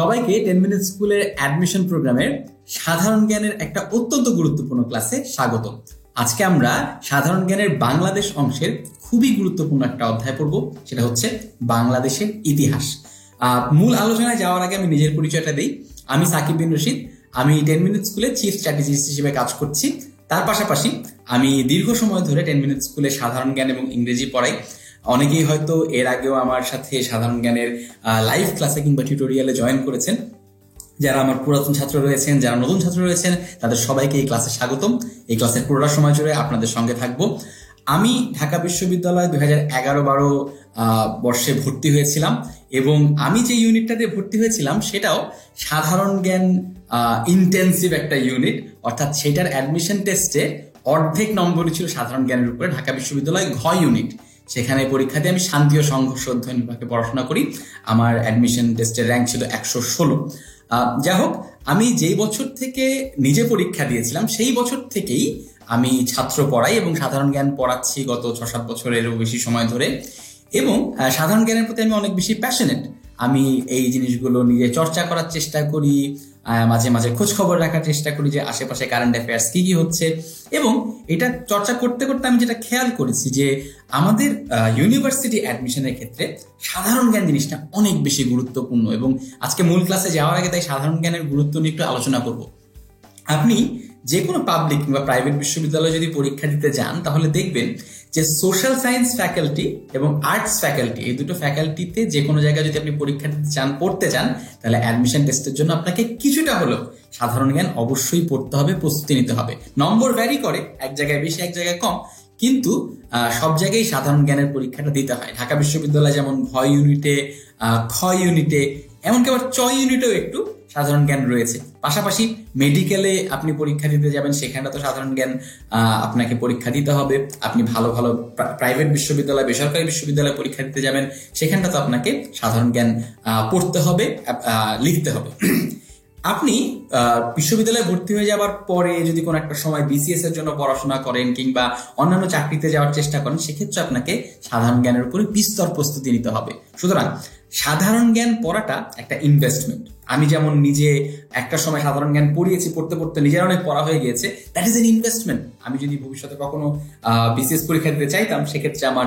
সবাইকে 10 মিনিট স্কুলের অ্যাডমিশন প্রোগ্রামের সাধারণ জ্ঞানের একটা অত্যন্ত গুরুত্বপূর্ণ ক্লাসে স্বাগত। আজকে আমরা সাধারণ জ্ঞানের বাংলাদেশ অংশের খুবই গুরুত্বপূর্ণ একটা অধ্যায় পড়ব, সেটা হচ্ছে বাংলাদেশের ইতিহাস। মূল আলোচনায় যাওয়ার আগে আমি নিজের পরিচয়টা দিই। আমি সাকিব বিন রশিদ। আমি 10 মিনিট স্কুলে চিফ স্ট্র্যাটেজিস্ট হিসেবে কাজ করছি। তার পাশাপাশি আমি দীর্ঘ সময় ধরে 10 মিনিট স্কুলে সাধারণ জ্ঞান এবং ইংরেজি পড়াই। অনেকেই হয়তো এর আগেও আমার সাথে সাধারণ জ্ঞানের লাইভ ক্লাসে কিংবা টিউটোরিয়ালে জয়েন করেছেন। যারা আমার পুরাতন ছাত্র রয়েছেন, যারা নতুন ছাত্র রয়েছেন, তাদের সবাইকে এই ক্লাসে স্বাগতম। এই ক্লাসের পুরোটা সময় জুড়ে আপনাদের সঙ্গে থাকবো। আমি ঢাকা বিশ্ববিদ্যালয়ে 2011-12 বর্ষে ভর্তি হয়েছিলাম এবং আমি যে ইউনিটটাতে ভর্তি হয়েছিলাম সেটাও সাধারণ জ্ঞান ইন্টেন্সিভ একটা ইউনিট, অর্থাৎ সেটার অ্যাডমিশন টেস্টে অর্ধেক নম্বরই ছিল সাধারণ জ্ঞানের উপরে। ঢাকা বিশ্ববিদ্যালয় ঘ ইউনিট, সেখানে পরীক্ষাতে আমি শান্তি ও সংঘর্ষ অধ্যয়ন বিভাগে পড়াশোনা করি। আমার অ্যাডমিশন টেস্টের র্যাঙ্ক ছিল 116। যাই হোক, আমি যেই বছর থেকে নিজে পরীক্ষা দিয়েছিলাম সেই বছর থেকেই আমি ছাত্র পড়াই এবং সাধারণ জ্ঞান পড়াচ্ছি গত 6-7 বছরেরও বেশি সময় ধরে। এবং সাধারণ জ্ঞানের প্রতি আমি অনেক বেশি প্যাশনেট। আমি এই জিনিসগুলো নিজে চর্চা করার চেষ্টা করি, মাঝে মাঝে খোঁজ খবর রাখার চেষ্টা করি যে আশেপাশে কারেন্ট অ্যাফেয়ার্স কি কি হচ্ছে। এবং এটা চর্চা করতে করতে আমি যেটা খেয়াল করেছি যে আমাদের ইউনিভার্সিটি অ্যাডমিশনের ক্ষেত্রে সাধারণ জ্ঞান জিনিসটা অনেক বেশি গুরুত্বপূর্ণ। এবং আজকে মূল ক্লাসে যাওয়ার আগে তাই সাধারণ জ্ঞানের গুরুত্ব নিয়ে একটু আলোচনা করব। আপনি যে কোনো পাবলিক কিংবা প্রাইভেট বিশ্ববিদ্যালয়ে যদি পরীক্ষা দিতে যান তাহলে দেখবেন যে সোশ্যাল সায়েন্স ফ্যাকাল্টি এবং আর্টস ফ্যাকাল্টি, এই দুটো ফ্যাকাল্টিতে যে কোনো জায়গায় যদি আপনি পরীক্ষা দিতে চান, পড়তে চান, তাহলে অ্যাডমিশন টেস্টের জন্য আপনাকে কিছুটা হলেও সাধারণ জ্ঞান অবশ্যই পড়তে হবে, প্রস্তুতি নিতে হবে। নম্বর ভ্যারি করে, এক জায়গায় বেশি এক জায়গায় কম, কিন্তু সব জায়গায় সাধারণ জ্ঞানের পরীক্ষাটা দিতে হয়। ঢাকা বিশ্ববিদ্যালয় যেমন ঘ ইউনিটে, খ ইউনিটে, এমনকি আবার চ ইউনিটেও একটু সাধারণ জ্ঞান রয়েছে। পাশাপাশি মেডিকেলে আপনি পরীক্ষা দিতে যাবেন, সেখানে তো সাধারণ জ্ঞান আপনাকে পরীক্ষা দিতে হবে। আপনি ভালো ভালো প্রাইভেট বিশ্ববিদ্যালয়, বেসরকারি বিশ্ববিদ্যালয়ে পরীক্ষা দিতে যাবেন, সেখানটা তো আপনাকে সাধারণ জ্ঞান পড়তে হবে, লিখতে হবে। আপনি বিশ্ববিদ্যালয়ে ভর্তি হয়ে যাওয়ার পরে যদি কোনো একটা সময় বিসিএস এর জন্য পড়াশোনা করেন কিংবা অন্যান্য চাকরিতে যাওয়ার চেষ্টা করেন, সেক্ষেত্রে আপনাকে সাধারণ জ্ঞানের উপরে বিস্তর প্রস্তুতি নিতে হবে। সুতরাং সাধারণ জ্ঞান পড়াটা একটা ইনভেস্টমেন্ট। আমি যেমন নিজে একটা সময় সাধারণ জ্ঞান পড়িয়েছি, পড়তে পড়তে নিজের অনেক পড়া হয়ে গিয়েছে। That is an investment. আমি যদি ভবিষ্যতে কখনো বিসিএস পরীক্ষা দিতে চাইতাম, সেক্ষেত্রে আমার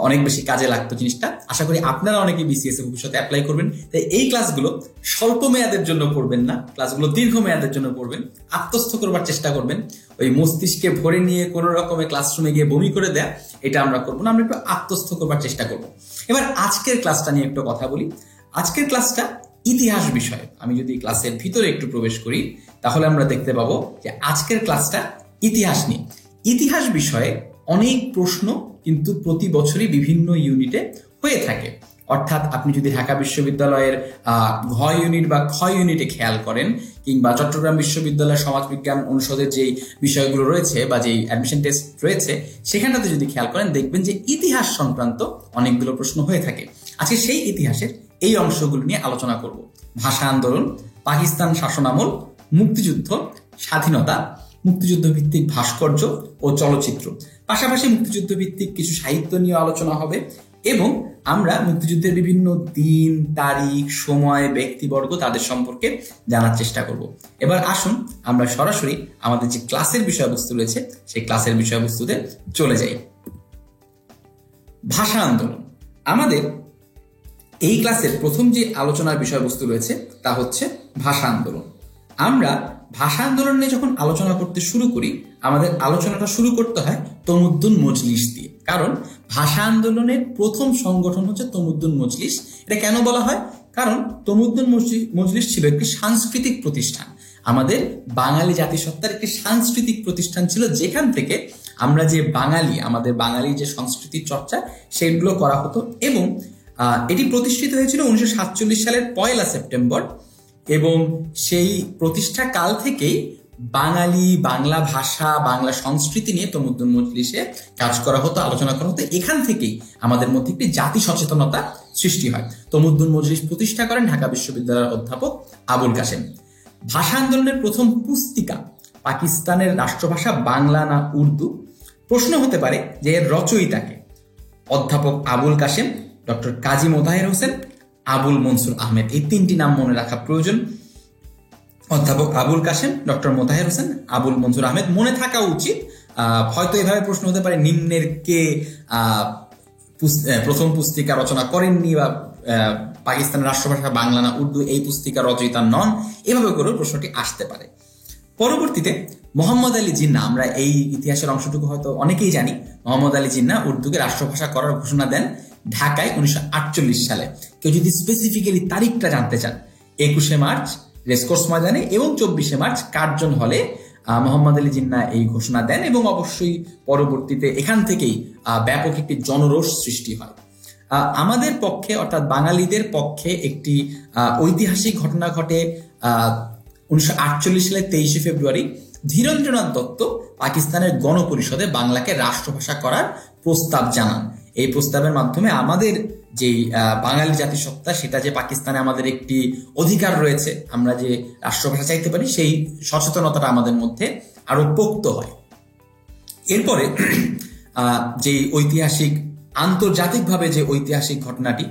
অনেক বেশি কাজে লাগতো জিনিসটা। আশা করি আপনারা অনেকে বিসিএস এ ভবিষ্যতে অ্যাপ্লাই করবেন। তাই এই ক্লাসগুলো স্বল্প মেয়াদের জন্য পড়বেন না, ক্লাসগুলো দীর্ঘ মেয়াদের জন্য পড়বেন। আত্মস্থ করবার চেষ্টা করবেন। ওই মস্তিষ্কে ভরে নিয়ে কোনো রকমের ক্লাসরুমে গিয়ে বমি করে দেয়া, এটা আমরা করবো না। আমরা একটু আত্মস্থ করবার চেষ্টা করবো। এবার আজকের ক্লাসটা নিয়ে একটু কথা বলি। আজকের ক্লাসটা ইতিহাস বিষয়। আমি যদি ক্লাসের ভিতরে একটু প্রবেশ করি তাহলে আমরা দেখতে পাবো যে আজকের ক্লাসটা ইতিহাস নিয়ে। ইতিহাস বিষয়ে অনেক প্রশ্ন কিন্তু প্রতি বছরই বিভিন্ন ইউনিটে হয়ে থাকে। অর্থাৎ আপনি যদি ঢাকা বিশ্ববিদ্যালয়ের ঘ ইউনিট বা খ ইউনিটে খেয়াল করেন, কিংবা চট্টগ্রাম বিশ্ববিদ্যালয়ের সমাজবিজ্ঞান অনুষদের যেই বিষয়গুলো রয়েছে বা যেই অ্যাডমিশন টেস্ট রয়েছে, সেখানটাতে যদি খেয়াল করেন দেখবেন যে ইতিহাস সংক্রান্ত অনেকগুলো প্রশ্ন হয়ে থাকে। আজকে সেই ইতিহাসের এই অংশগুলো নিয়ে আলোচনা করব। ভাষা আন্দোলন, পাকিস্তান শাসনামল, মুক্তিযুদ্ধ, স্বাধীনতা, মুক্তিযুদ্ধ ভিত্তিক ভাস্কর্য ও চলচ্চিত্র, পাশাপাশি মুক্তিযুদ্ধ ভিত্তিক কিছু সাহিত্য নিয়ে আলোচনা হবে এবং আমরা মুক্তিযুদ্ধের বিভিন্ন দিন, তারিখ, সময়, ব্যক্তিবর্গ, তাদের সম্পর্কে জানার চেষ্টা করব। এবার আসুন আমরা সরাসরি আমাদের যে ক্লাসের বিষয়বস্তু রয়েছে সেই ক্লাসের বিষয়বস্তুতে চলে যাই। ভাষা আন্দোলন। আমাদের এই ক্লাসের প্রথম যে আলোচনার বিষয়বস্তু রয়েছে তা হচ্ছে ভাষা আন্দোলন। আমরা ভাষা আন্দোলন নিয়ে যখন আলোচনা করতে শুরু করি, আমাদের আলোচনাটা শুরু করতে হয় তমুদ্দুন মজলিস দিয়ে। কারণ ভাষা আন্দোলনের প্রথম সংগঠন হচ্ছে তমুদ্দুন মজলিস। এটা কেন বলা হয়? কারণ তমুদ্দুন মজলিস ছিল একটি সাংস্কৃতিক প্রতিষ্ঠান। আমাদের বাঙালি জাতিসত্তার একটি সাংস্কৃতিক প্রতিষ্ঠান ছিল, যেখান থেকে আমরা যে বাঙালি, আমাদের বাঙালি যে সংস্কৃতির চর্চা, সেগুলো করা হতো। এবং এটি প্রতিষ্ঠিত হয়েছিল 1947 সালের 1 সেপ্টেম্বর এবং সেই প্রতিষ্ঠা কাল থেকেই বাঙালি, বাংলা ভাষা, বাংলা সংস্কৃতি নিয়ে তমুদ্দুন মজলিসে কাজ করা হতো, আলোচনা করা হতো। এখান থেকেই আমাদের মধ্যে একটি জাতি সচেতনতা সৃষ্টি হয়। তমুদ্দুন মজলিস প্রতিষ্ঠা করেন ঢাকা বিশ্ববিদ্যালয়ের অধ্যাপক আবুল কাশেম। ভাষা আন্দোলনের প্রথম পুস্তিকা পাকিস্তানের রাষ্ট্রভাষা বাংলা না উর্দু? প্রশ্ন হতে পারে যে এর রচয়িতাকে। অধ্যাপক আবুল কাশেম, ডক্টর কাজী মোতাহের হোসেন, আবুল মনসুর আহমেদ, এই তিনটি নাম মনে রাখা প্রয়োজন। অধ্যাপক আবুল কাশেম, ডক্টর মোতাহের হোসেন, আবুল মনসুর আহমেদ মনে থাকা উচিত। হয়তো এভাবে প্রশ্ন হতে পারে নিম্নের কে প্রথম পুস্তিকা রচনা করেননি, বা পাকিস্তানের রাষ্ট্রভাষা বাংলা না উর্দু, এই পুস্তিকার রচয়িতা নন, এভাবে করেও প্রশ্নটি আসতে পারে। পরবর্তীতে মোহাম্মদ আলী জিন্নাহ, আমরা এই ইতিহাসের অংশটুকু হয়তো অনেকেই জানি। মোহাম্মদ আলী জিন্নাহ উর্দুকে রাষ্ট্রভাষা করার ঘোষণা দেন ঢাকায় 1948 সালে। কেউ যদি স্পেসিফিক্যালি তারিখটা জানতে চান, 21শে মার্চ রেসকোর্স ময়দানে এবং 24শে মার্চ কার্জন হলে মোহাম্মদ আলী জিন্নাহ এই ঘোষণা দেন, এবং অবশ্যই পরবর্তীতে এখান থেকেই ব্যাপক একটি জনরোষ সৃষ্টি হয়। আমাদের পক্ষে অর্থাৎ বাঙালিদের পক্ষে একটি ঐতিহাসিক ঘটনা ঘটে 1948 সালের 23শে ফেব্রুয়ারি। ধীরেন্দ্রনাথ দত্ত পাকিস্তানের গণপরিষদে বাংলাকে রাষ্ট্রভাষা করার প্রস্তাব জানান। এই প্রস্তাবের মাধ্যমে আমাদের যে বাঙালি জাতিসত্তা, সেটা যে পাকিস্তানে আমাদের একটি অধিকার রয়েছে, আমরা যে রাষ্ট্রভাষা চাইতে পারি, সেই সচেতনতাটা আমাদের মধ্যে আরো পোক্ত হয়। এরপরে যে ঐতিহাসিক আন্তর্জাতিকভাবে যে ঐতিহাসিক ঘটনাটি,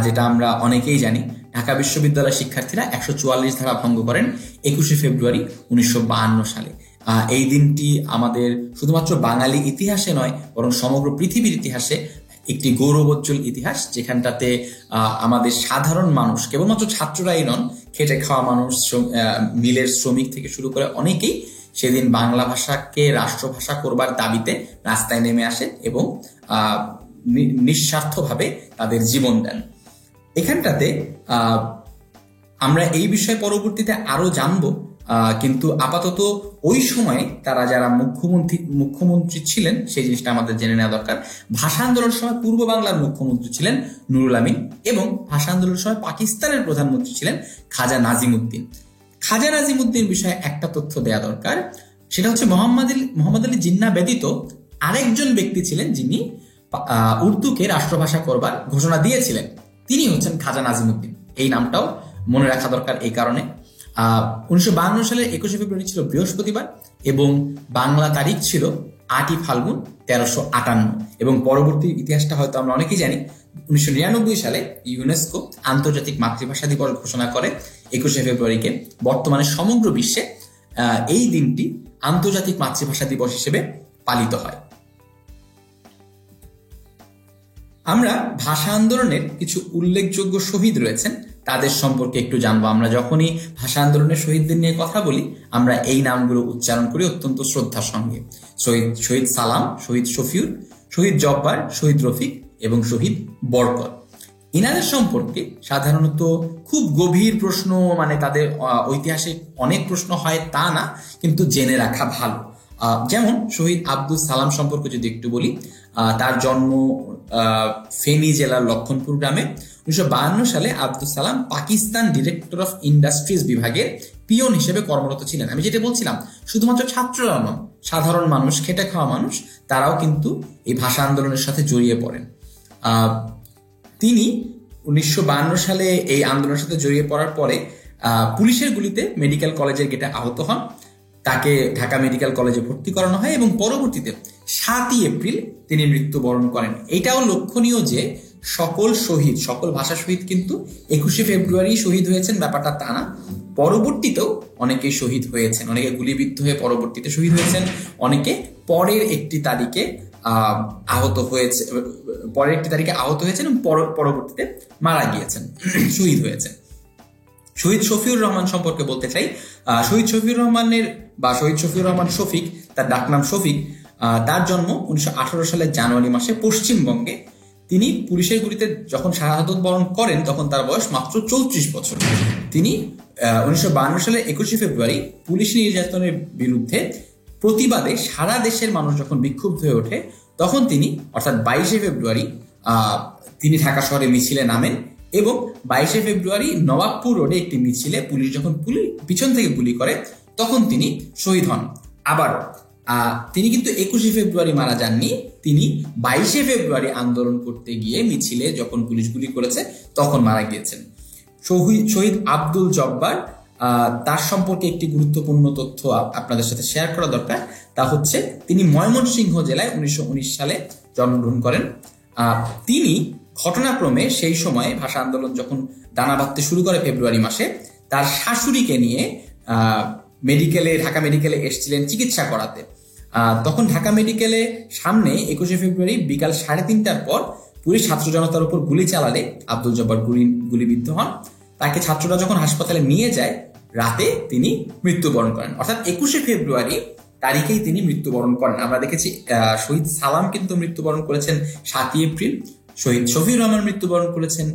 যেটা আমরা অনেকেই জানি, ঢাকা বিশ্ববিদ্যালয়ের শিক্ষার্থীরা 144 ধারা ভঙ্গ করেন 21শে ফেব্রুয়ারি 1952 সালে। এই দিনটি আমাদের শুধুমাত্র বাঙালি ইতিহাসে নয়, বরং সমগ্র পৃথিবীর ইতিহাসে একটি গৌরবোজ্জ্বল ইতিহাস, যেখানটাতে আমাদের সাধারণ মানুষ, কেবলমাত্র ছাত্ররাই নন, খেটে খাওয়া মানুষ, মিলের শ্রমিক থেকে শুরু করে অনেকেই সেদিন বাংলা ভাষাকে রাষ্ট্রভাষা করবার দাবিতে রাস্তায় নেমে আসে এবং নিঃস্বার্থভাবে তাদের জীবন দেন। এখানটাতে আমরা এই বিষয়ে পরবর্তীতে আরো জানবো, কিন্তু আপাতত ওই সময় তারা যারা মুখ্যমন্ত্রী ছিলেন সেই জিনিসটা আমাদের জেনে নেওয়া দরকার। ভাষা আন্দোলনের সময় পূর্ব বাংলার মুখ্যমন্ত্রী ছিলেন নুরুল আমিন, এবং ভাষা আন্দোলনের সময় পাকিস্তানের প্রধানমন্ত্রী ছিলেন খাজা নাজিমুদ্দিন। খাজা নাজিমুদ্দিন বিষয়ে একটা তথ্য দেওয়া দরকার, সেটা হচ্ছে মোহাম্মদ আলী জিন্নাহ ব্যতীত আরেকজন ব্যক্তি ছিলেন যিনি উর্দুকে রাষ্ট্রভাষা করবার ঘোষণা দিয়েছিলেন, তিনি হচ্ছেন খাজা নাজিমুদ্দিন। এই নামটাও মনে রাখা দরকার এই কারণে। 1952 সালের 21শে ফেব্রুয়ারি ছিল বৃহস্পতিবার, এবং বাংলা তারিখ ছিল 8ই ফাল্গুন 1358, এবং পরবর্তী ইতিহাসটা হয়তো আমরা অনেকেই জানি। 1999 সালে ইউনেস্কো আন্তর্জাতিক মাতৃভাষা দিবস ঘোষণা করে 21শে ফেব্রুয়ারিকে। বর্তমানে সমগ্র বিশ্বে এই দিনটি আন্তর্জাতিক মাতৃভাষা দিবস হিসেবে পালিত হয়। আমরা ভাষা আন্দোলনের কিছু উল্লেখযোগ্য শহীদ রয়েছেন, তাদের সম্পর্কে একটু জানবো। আমরা যখনই ভাষা আন্দোলনের শহীদদের নিয়ে কথা বলি, আমরা এই নামগুলো উচ্চারণ করি অত্যন্ত শ্রদ্ধার সঙ্গে। শহীদ সালাম, শহীদ শফিউর, শহীদ জব্বার, শহীদ রফিক এবং শহীদ বরকত। ইনাদের সম্পর্কে সাধারণত খুব গভীর প্রশ্ন, মানে তাদের ঐতিহাসিক অনেক প্রশ্ন হয় তা না, কিন্তু জেনে রাখা ভালো। যেমন শহীদ আব্দুল সালাম সম্পর্কে যদি একটু বলি, তার জন্ম ফেনী জেলার লক্ষণপুর গ্রামে। 1952 সালে Abdul Salam Pakistan director of industries বিভাগের পিয়ন হিসেবে কর্মরত ছিলেন। আমি যেটা বলছিলাম, শুধুমাত্র ছাত্ররা নন, সাধারণ মানুষ, খেটে খাওয়া মানুষ, তারাও কিন্তু এই ভাষা আন্দোলনের সাথে জড়িয়ে পড়েন। তিনি 1952 সালে এই আন্দোলনের সাথে জড়িয়ে পড়ার পরে পুলিশের গুলিতে মেডিকেল কলেজের গেটে আহত হন। তাকে ঢাকা মেডিকেল কলেজে ভর্তি করানো হয়, এবং পরবর্তীতে 7ই এপ্রিল তিনি মৃত্যুবরণ করেন। এটাও লক্ষণীয় যে সকল ভাষা শহীদ কিন্তু 21শে ফেব্রুয়ারি শহীদ হয়েছেন, ব্যাপারটা তা না। পরবর্তীতেও অনেকেই শহীদ হয়েছেন, অনেকে গুলিবিদ্ধ হয়ে পরবর্তীতে শহীদ হয়েছেন, অনেকে পরের একটি তারিখে আহত হয়েছেন এবং পরবর্তীতে মারা গিয়েছেন, শহীদ হয়েছেন। শহীদ শফিউর রহমান সম্পর্কে বলতে চাই। শহীদ শফিউর রহমান শফিক, তার ডাকনাম শফিক, তার জন্ম 1918 সালের জানুয়ারি মাসে পশ্চিমবঙ্গে। তিনি পুলিশের গুলিতে যখন শাহাদত বরণ করেন তখন তার বয়স মাত্র 34 বছর। তিনি 1952 সালের 21শে ফেব্রুয়ারি পুলিশ নির্যাতনের বিরুদ্ধে প্রতিবাদে সারা দেশের মানুষ যখন বিক্ষুব্ধ হয়ে ওঠে, তখন তিনি অর্থাৎ 22শে ফেব্রুয়ারি তিনি ঢাকা শহরে মিছিলে নামেন, এবং 22শে ফেব্রুয়ারি নবাবপুর রোডে একটি মিছিলে পুলিশ যখন পিছন থেকে গুলি করে, তখন তিনি শহীদ হন। আবার তিনি কিন্তু 21শে ফেব্রুয়ারি মারা যাননি, তিনি 22শে ফেব্রুয়ারি আন্দোলন করতে গিয়ে মিছিলে যখন পুলিশ গুলি করেছে তখন মারা গিয়েছেন। শহীদ আব্দুল জব্বার, তার সম্পর্কে একটি গুরুত্বপূর্ণ তথ্য আপনাদের সাথে শেয়ার করা দরকার। তা হচ্ছে তিনি ময়মনসিংহ জেলায় 1919 সালে জন্মগ্রহণ করেন। তিনি ঘটনাক্রমে সেই সময় ভাষা আন্দোলন যখন দানা বাঁধতে শুরু করে ফেব্রুয়ারি মাসে, তার শাশুড়িকে নিয়ে ঢাকা মেডিকেলে এসেছিলেন চিকিৎসা করাতে। তখন ঢাকা মেডিকেলে সামনে 21শে ফেব্রুয়ারি বিকাল 3:30টার পর পুলিশ ছাত্র জনতার উপর গুলি চালালে আব্দুল জব্বার গুলিবিদ্ধ হন। তাকে ছাত্ররা যখন হাসপাতালে নিয়ে যায়, রাতে তিনি মৃত্যুবরণ করেন। অর্থাৎ 21শে ফেব্রুয়ারি তারিখেই তিনি মৃত্যুবরণ করেন। আমরা দেখেছি শহীদ সালাম কিন্তু মৃত্যুবরণ করেছেন 7ই এপ্রিল, শহীদ শফিউর রহমান মৃত্যুবরণ করেছেন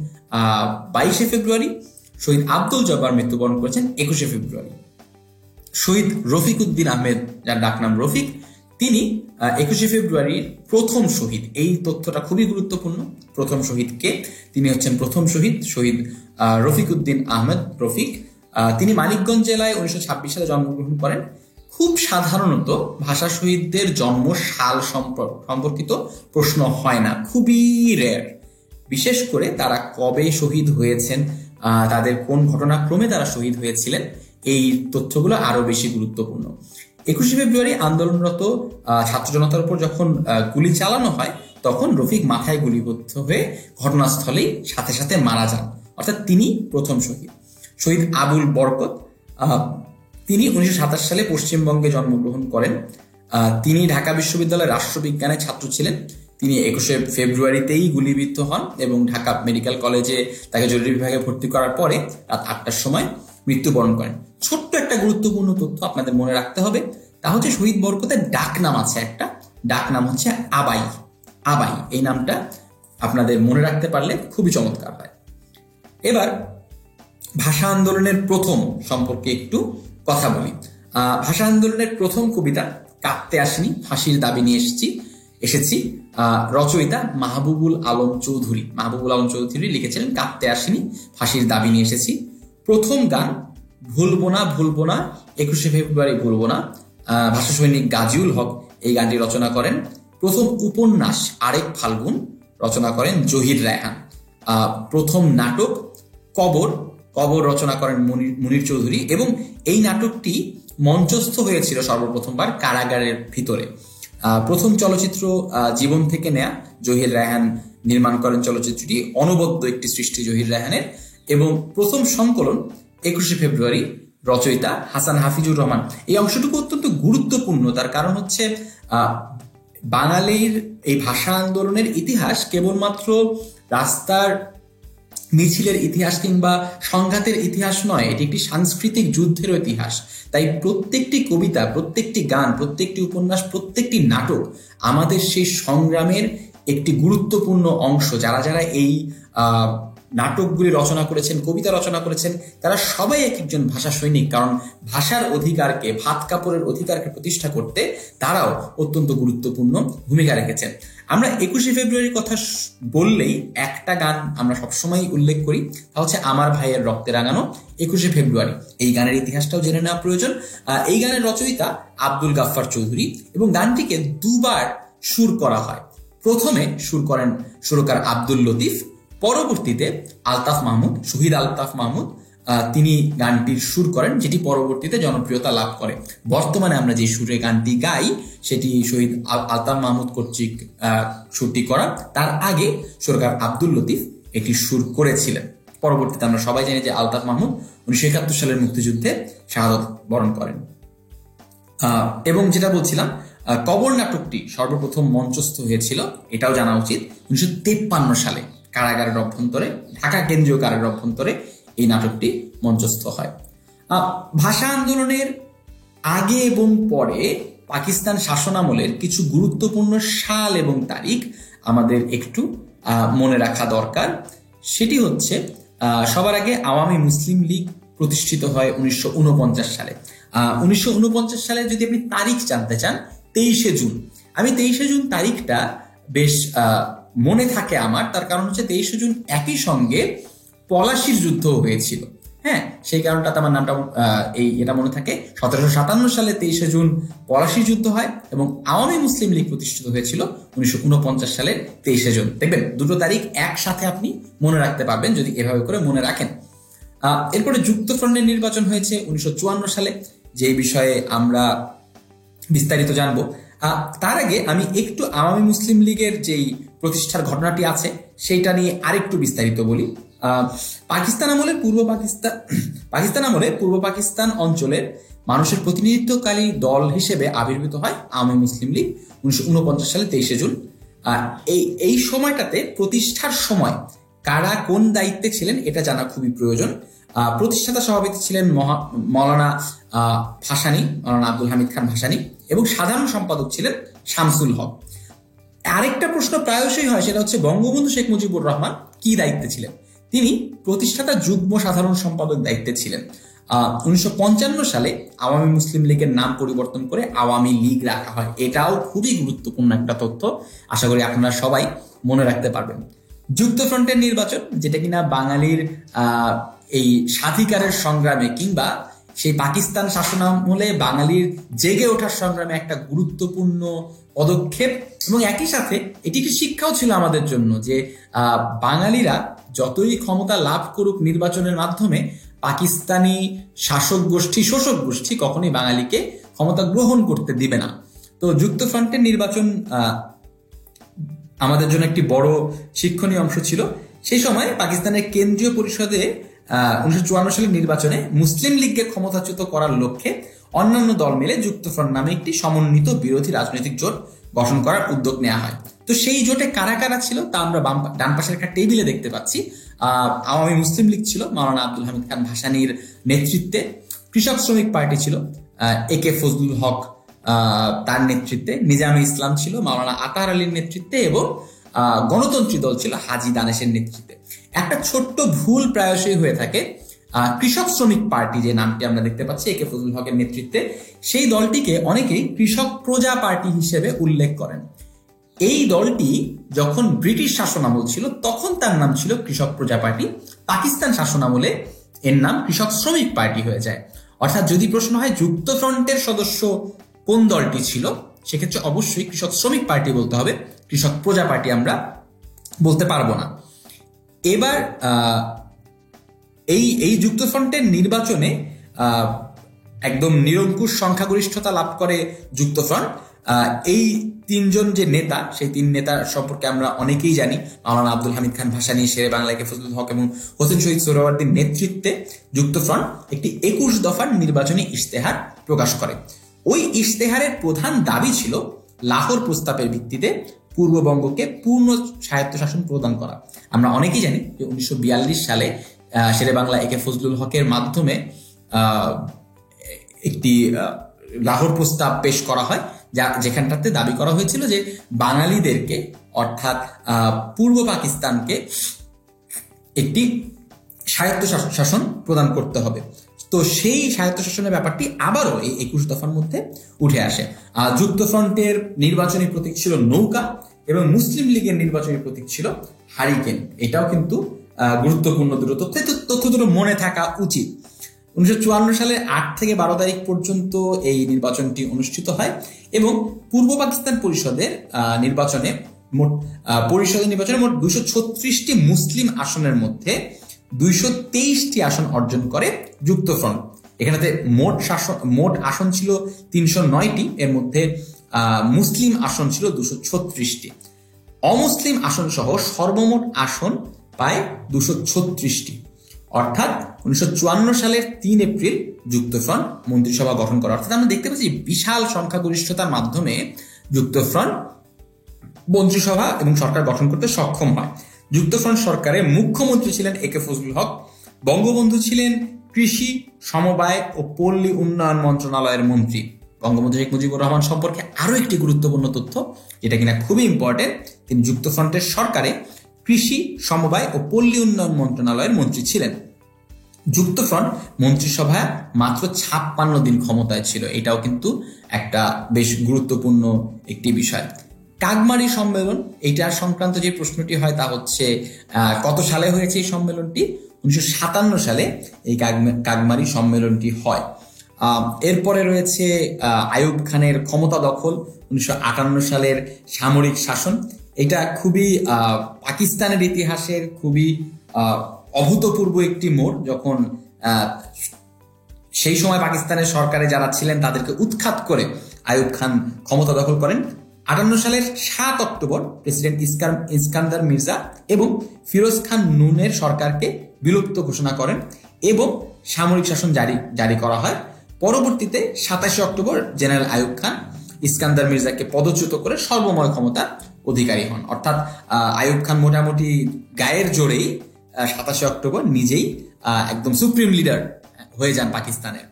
22শে ফেব্রুয়ারি, শহীদ আব্দুল জব্বার মৃত্যুবরণ করেছেন 21শে ফেব্রুয়ারি। শহীদ রফিক উদ্দিন আহমেদ, যার ডাকনাম রফিক, তিনি 21শে ফেব্রুয়ারির প্রথম শহীদ। এই তথ্যটা খুবই গুরুত্বপূর্ণ। প্রথম শহীদকে, তিনি হচ্ছেন প্রথম শহীদ রফিক উদ্দিন আহমেদ রফিক। তিনি মানিকগঞ্জ জেলায় 1926 সালে জন্মগ্রহণ করেন। খুব সাধারণত ভাষা শহীদদের জন্ম সাল সম্পর্কিত প্রশ্ন হয় না, খুবই রেয়ার। বিশেষ করে তারা কবে শহীদ হয়েছেন, তাদের কোন ঘটনাক্রমে তারা শহীদ হয়েছিলেন, এই তথ্যগুলো আরো বেশি গুরুত্বপূর্ণ। 21শে ফেব্রুয়ারি আন্দোলনরত ছাত্র জনতার উপর যখন গুলি চালানো হয়, তখন রফিক মাথায় গুলিবিদ্ধ হয়ে ঘটনাস্থলেই সাথে সাথে মারা যান। অর্থাৎ তিনি প্রথম শহীদ। শহীদ আবুল বরকত, তিনি 1927 সালে পশ্চিমবঙ্গে জন্মগ্রহণ করেন। তিনি ঢাকা বিশ্ববিদ্যালয়ের রাষ্ট্রবিজ্ঞানের ছাত্র ছিলেন। তিনি 21শে ফেব্রুয়ারিতেই গুলিবিদ্ধ হন এবং ঢাকা মেডিকেল কলেজে তাকে জরুরি বিভাগে ভর্তি করার পরে রাত 8টার সময় মৃত্যুবরণ করেন। ছোট্ট একটা গুরুত্বপূর্ণ তথ্য আপনাদের মনে রাখতে হবে, তা হচ্ছে শহীদ বরকতের ডাক নাম আছে একটা, ডাক নাম হচ্ছে আবাই। এই নামটা আপনাদের মনে রাখতে পারলে খুবই চমৎকার হয়। এবার ভাষা আন্দোলনের প্রথম সম্পর্কে একটু কথা বলি। ভাষা আন্দোলনের প্রথম কবিতা কাঁদতে আসিনি, ফাঁসির দাবি নিয়ে এসেছি। রচয়িতা মাহবুবুল আলম চৌধুরী লিখেছিলেন কাঁদতে আসিনি, ফাঁসির দাবি নিয়ে এসেছি। প্রথম গান ভুলবো না 21শে ফেব্রুয়ারি ভুলবো না, ভাষা সৈনিক গাজীউল হক এই গানটি রচনা করেন। প্রথম উপন্যাস আরেক ফাল্গুন রচনা করেন জহির রায়হান। প্রথম নাটক কবর রচনা করেন মুনির চৌধুরী, এবং এই নাটকটি মঞ্চস্থ হয়েছিল সর্বপ্রথমবার কারাগারের ভিতরে। প্রথম চলচ্চিত্র জীবন থেকে নেয়া, জহির রায়হান নির্মাণ করেন চলচ্চিত্রটি, অনবদ্য একটি সৃষ্টি জহির রায়হানের। এবং প্রথম সংকলন 21শে ফেব্রুয়ারি, রচয়িতা হাসান হাফিজুর রহমান। এই অংশটুকু অত্যন্ত গুরুত্বপূর্ণ, তার কারণ হচ্ছে বাঙালির এই ভাষা আন্দোলনের ইতিহাস কেবলমাত্র রাস্তার মিছিলের ইতিহাস কিংবা সংঘাতের ইতিহাস নয়, এটি একটি সাংস্কৃতিক যুদ্ধেরও ইতিহাস। তাই প্রত্যেকটি কবিতা, প্রত্যেকটি গান, প্রত্যেকটি উপন্যাস, প্রত্যেকটি নাটক আমাদের সেই সংগ্রামের একটি গুরুত্বপূর্ণ অংশ। যারা এই নাটকগুলি রচনা করেছেন, কবিতা রচনা করেছেন, তারা সবাই এক একজন ভাষা সৈনিক, কারণ ভাষার অধিকারকে, ভাত কাপড়ের অধিকারকে প্রতিষ্ঠা করতে তারাও অত্যন্ত গুরুত্বপূর্ণ ভূমিকা রেখেছেন। আমরা 21শে ফেব্রুয়ারির কথা বললেই একটা গান আমরা সবসময় উল্লেখ করি, তা হচ্ছে আমার ভাইয়ের রক্তে রাঙানো 21শে ফেব্রুয়ারি। এই গানের ইতিহাসটাও জেনে নেওয়া প্রয়োজন। এই গানের রচয়িতা আব্দুল গাফফার চৌধুরী, এবং গানটিকে দুবার সুর করা হয়। প্রথমে সুর করেন সুরকার আব্দুল লতিফ, পরবর্তীতে শহীদ আলতাফ মাহমুদ তিনি গানটির সুর করেন, যেটি পরবর্তীতে জনপ্রিয়তা লাভ করে। বর্তমানে আমরা যে সুরে গানটি গাই সেটি শহীদ আলতাফ মাহমুদ কর্তৃক সুরটি করা। তার আগে সুরকার আব্দুল লতিফ একটি সুর করেছিলেন। পরবর্তীতে আমরা সবাই জানি যে আলতাফ মাহমুদ 1971 সালের মুক্তিযুদ্ধে শাহাদত বরণ করেন। এবং যেটা বলছিলাম, কবর নাটকটি সর্বপ্রথম মঞ্চস্থ হয়েছিল, এটাও জানা উচিত, 1953 সালে কারাগারের অভ্যন্তরে, ঢাকা কেন্দ্রীয় কারাগারের অভ্যন্তরে এই নাটকটি মঞ্চস্থ হয়। ভাষা আন্দোলনের আগে এবং পরে পাকিস্তান শাসনামলের কিছু গুরুত্বপূর্ণ সাল এবং তারিখ আমাদের একটু মনে রাখা দরকার। সেটি হচ্ছে, সবার আগে আওয়ামী মুসলিম লীগ প্রতিষ্ঠিত হয় 1949 সালে। 1949 সালে যদি আপনি তারিখ জানতে চান, 23শে জুন। আমি 23শে জুন তারিখটা বেশ মনে থাকে আমার, তার কারণ হচ্ছে 23শে জুন একই সঙ্গে পলাশির যুদ্ধ হয়েছিল। হ্যাঁ, সেই কারণটাতে আমার নামটা এটা মনে থাকে। 1757 সালে 23শে জুন পলাশির যুদ্ধ হয়, এবং আওয়ামী মুসলিম লীগ প্রতিষ্ঠিত হয়েছিল 1949 সালের 23শে জুন। দেখবেন দুটো তারিখ একসাথে আপনি মনে রাখতে পারবেন যদি এভাবে করে মনে রাখেন। এরপরে যুক্তফ্রন্টের নির্বাচন হয়েছে 1954 সালে, যে বিষয়ে আমরা বিস্তারিত জানবো। তার আগে আমি একটু আওয়ামী মুসলিম লীগের যেই প্রতিষ্ঠার ঘটনাটি আছে সেইটা নিয়ে আরেকটু বিস্তারিত বলি। পাকিস্তান আমলে পূর্ব পাকিস্তান অঞ্চলের মানুষের প্রতিনিধিত্বকারী দল হিসেবে আবির্ভূত হয় আওয়ামী মুসলিম লীগ 1949 সালে 23 জুন। এই সময়টাতে প্রতিষ্ঠার সময় কারা কোন দায়িত্বে ছিলেন এটা জানা খুবই প্রয়োজন। প্রতিষ্ঠাতা সভাপতি ছিলেন মৌলানা আব্দুল হামিদ খান ভাসানী এবং সাধারণ সম্পাদক ছিলেন শামসুল হক। আরেকটা প্রশ্ন প্রায়শই হয়, সেটা হচ্ছে বঙ্গবন্ধু শেখ মুজিবুর রহমান কি দায়িত্বে ছিলেন? তিনি প্রতিষ্ঠাতা যুগ্ম সাধারণ সম্পাদক দায়িত্বে ছিলেন। 1955 সালে আওয়ামী মুসলিম লীগের নাম পরিবর্তন করে আওয়ামী লীগ রাখা হয়। এটাও খুবই গুরুত্বপূর্ণ একটা তথ্য, আশা করি আপনারা সবাই মনে রাখতে পারবেন। যুক্তফ্রন্টের নির্বাচন, যেটা কিনা বাঙালির এই স্বাধিকারের সংগ্রামে কিংবা সেই পাকিস্তান শাসনামলে বাঙালির জেগে ওঠার সংগ্রামে একটা গুরুত্বপূর্ণ পদক্ষেপ, এবং একই সাথে এটি একটি শিক্ষাও ছিল আমাদের জন্য যে বাঙালিরা যতই ক্ষমতা লাভ করুক নির্বাচনের মাধ্যমে, পাকিস্তানি শাসক গোষ্ঠী শোষক গোষ্ঠী কখনোই বাঙালিকে ক্ষমতা গ্রহণ করতে দিবে না। তো যুক্তফ্রন্টের নির্বাচন আমাদের জন্য একটি বড় শিক্ষণীয় অংশ ছিল। সেই সময় পাকিস্তানের কেন্দ্রীয় পরিষদে 1954 সালের নির্বাচনে মুসলিম লীগকে ক্ষমতাচ্যুত করার লক্ষ্যে অন্যান্য দল মিলে যুক্তফ্রন্ট নামে একটি সমন্বিত বিরোধী রাজনৈতিক জোট গঠন করার উদ্যোগ নেওয়া হয়। তো সেই জোটে কারা কারা ছিল তা আমরা ডান পাশের একটা টেবিলে দেখতে পাচ্ছি। আওয়ামী মুসলিম লীগ ছিল মাওলানা আব্দুল হামিদ খান ভাসানীর নেতৃত্বে, কৃষক শ্রমিক পার্টি ছিল একে ফজলুল হক তার নেতৃত্বে, নিজামে ইসলাম ছিল মাওলানা আতাহার আলীর নেতৃত্বে, এবং গণতন্ত্রী দল ছিল হাজী দানেশের নেতৃত্বে। একটা ছোট্ট ভুল প্রায়শই হয়ে থাকে, কৃষক শ্রমিক পার্টি যে নামটি আমরা দেখতে পাচ্ছি একে ফজলুল হকের নেতৃত্বে, সেই দলটিকে অনেকেই কৃষক প্রজা পার্টি হিসেবে উল্লেখ করেন। এই দলটি যখন ব্রিটিশ শাসনামল ছিল তখন তার নাম ছিল কৃষক প্রজা পার্টি, পাকিস্তান শাসনামলে এর নাম কৃষক শ্রমিক পার্টি হয়ে যায়। অর্থাৎ যদি প্রশ্ন হয় যুক্তফ্রন্টের সদস্য কোন দলটি ছিল, সেক্ষেত্রে অবশ্যই কৃষক শ্রমিক পার্টি বলতে হবে, কৃষক প্রজা পার্টি আমরা বলতে পারবো না। এবার এই যুক্তফ্রন্টের নির্বাচনে একদম নিরঙ্কুশ সংখ্যাগরিষ্ঠতা লাভ করে যুক্তফ্রন্ট। এই তিনজন যে নেতা, সেই তিন নেতার সম্পর্কে আমরা অনেকেই জানি। মাওলানা আব্দুল হামিদ খান ভাসানী, শেরে বাংলা একে ফজলুল হক এবং হোসেন শহীদ সোহরাওয়ার্দীর নেতৃত্বে যুক্তফ্রন্ট একটি 21 দফার নির্বাচনী ইশতেহার প্রকাশ করে। ওই ইশতেহারের প্রধান দাবি ছিল লাহোর প্রস্তাবের ভিত্তিতে পূর্ববঙ্গকে পূর্ণ স্বায়ত্তশাসন প্রদান করা। আমরা অনেকেই জানি যে 1942 সালে শেরে বাংলা একে ফজলুল হকের মাধ্যমে একটি লাহোর প্রস্তাব পেশ করা হয়, যেখানটাতে দাবি করা হয়েছিল যে বাঙালিদেরকে অর্থাৎ পূর্ব পাকিস্তানকে একটি স্বায়ত্তশাসন প্রদান করতে হবে। তো সেই স্বায়ত্তশাসনের ব্যাপারটি আবারও এই 21 দফার মধ্যে উঠে আসে। যুক্তফ্রন্টের নির্বাচনী প্রতীক ছিল নৌকা এবং মুসলিম লীগের নির্বাচনী প্রতীক ছিল হারিকেন। এটাও কিন্তু গুরুত্বপূর্ণ দুটো তথ্য দুটো মনে থাকা উচিত। 1954 সালের 8 থেকে 12 তারিখ পর্যন্ত এই নির্বাচনটি অনুষ্ঠিত হয় এবং পূর্ব পাকিস্তান পরিষদের নির্বাচনে মোট 236টি মুসলিম আসনের মধ্যে 223টি আসন অর্জন করে যুক্তফ্রন্ট। এখানেতে মোট আসন ছিল 309টি, এর মধ্যে মুসলিম আসন ছিল 236টি, অমুসলিম আসন সহ সর্বমোট আসন পায় 236টি। অর্থাৎ 1954 সালের 3 এপ্রিল যুক্তফ্রন্ট মন্ত্রিসভা গঠন করা। অর্থাৎ আমরা দেখতে পাচ্ছি বিশাল সংখ্যাগরিষ্ঠতার মাধ্যমে যুক্তফ্রন্ট মন্ত্রিসভা এবং সরকার গঠন করতে সক্ষম হয়। যুক্তফ্রন্ট সরকারের মুখ্যমন্ত্রী ছিলেন একে ফজলুল হক, বঙ্গবন্ধু ছিলেন কৃষি, সমবায় ও পল্লী উন্নয়ন মন্ত্রণালয়ের মন্ত্রী। বঙ্গবন্ধু শেখ মুজিবুর রহমান সম্পর্কে আরো একটি গুরুত্বপূর্ণ তথ্য, যেটা কিনা খুবই ইম্পর্টেন্ট, তিনি যুক্তফ্রন্টের সরকারে কৃষি, সমবায় ও পল্লী উন্নয়ন মন্ত্রণালয়ের মন্ত্রী ছিলেন। যুক্তফ্রন্ট মন্ত্রিসভায় মাত্র 56 দিন ক্ষমতায় ছিল, এটাও কিন্তু একটা বেশ গুরুত্বপূর্ণ একটি বিষয়। কাগমারি সম্মেলন, এইটার সংক্রান্ত যে প্রশ্নটি হয় তা হচ্ছে কত সালে হয়েছে এই সম্মেলনটি? 1957 সালে এই কাগমারি সম্মেলনটি হয়। এরপরে রয়েছে আইয়ুব খানের ক্ষমতা দখল, 1958 সালের সামরিক শাসন। এটা খুবই পাকিস্তানের ইতিহাসের খুবই অভূতপূর্ব একটি মোড়, যখন সেই সময় পাকিস্তানের সরকারে যারা ছিলেন তাদেরকে উৎখাত করে আইয়ুব খান ক্ষমতা দখল করেন। 58 সালের 7 অক্টোবর প্রেসিডেন্ট ইস্কান্দার মির্জা এবং ফিরোজ খান নুনের সরকারকে বিলুপ্ত ঘোষণা করেন এবং সামরিক শাসন জারি করা হয়। পরবর্তীতে 27 অক্টোবর জেনারেল আইয়ুব খান ইস্কান্দার মির্জাকে পদচ্যুত করে সর্বময় ক্ষমতা অধিকারী হন। অর্থাৎ আইয়ুব খান মোটামুটি গায়ের জোরেই 27 অক্টোবর নিজেই একদম সুপ্রিম লিডার হয়ে যান পাকিস্তানের।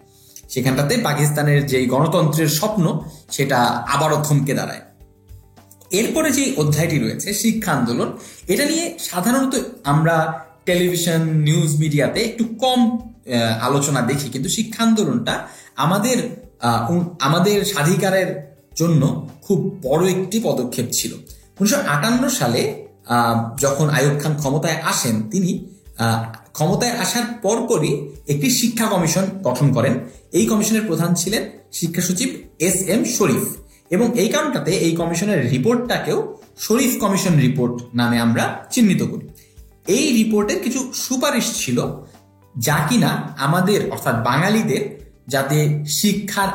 সেখানটাতে পাকিস্তানের যে গণতন্ত্রের স্বপ্ন সেটা আবারও থমকে দাঁড়ায়। এরপরে যে অধ্যায়টি রয়েছে শিক্ষা আন্দোলন, এটা নিয়ে সাধারণত আমরা টেলিভিশন নিউজ মিডিয়াতে একটু কম আলোচনা দেখি, কিন্তু শিক্ষা আন্দোলনটা আমাদের স্বাধিকারের জন্য খুব বড় একটি পদক্ষেপ ছিল। 1958 সালে যখন আইয়ুব খান ক্ষমতায় আসেন, তিনি ক্ষমতায় আসার পরপরই একটি শিক্ষা কমিশন গঠন করেন। এই কমিশনের প্রধান ছিলেন শিক্ষা সচিব SM শরীফ, এবং এই কারণটাতে এই কমিশনের রিপোর্টটাকেও শরীফ কমিশন রিপোর্ট নামে আমরা চিহ্নিত করি। এই রিপোর্টের কিছু সুপারিশ ছিল যা কিনা আমাদের অর্থাৎ বাঙালিদের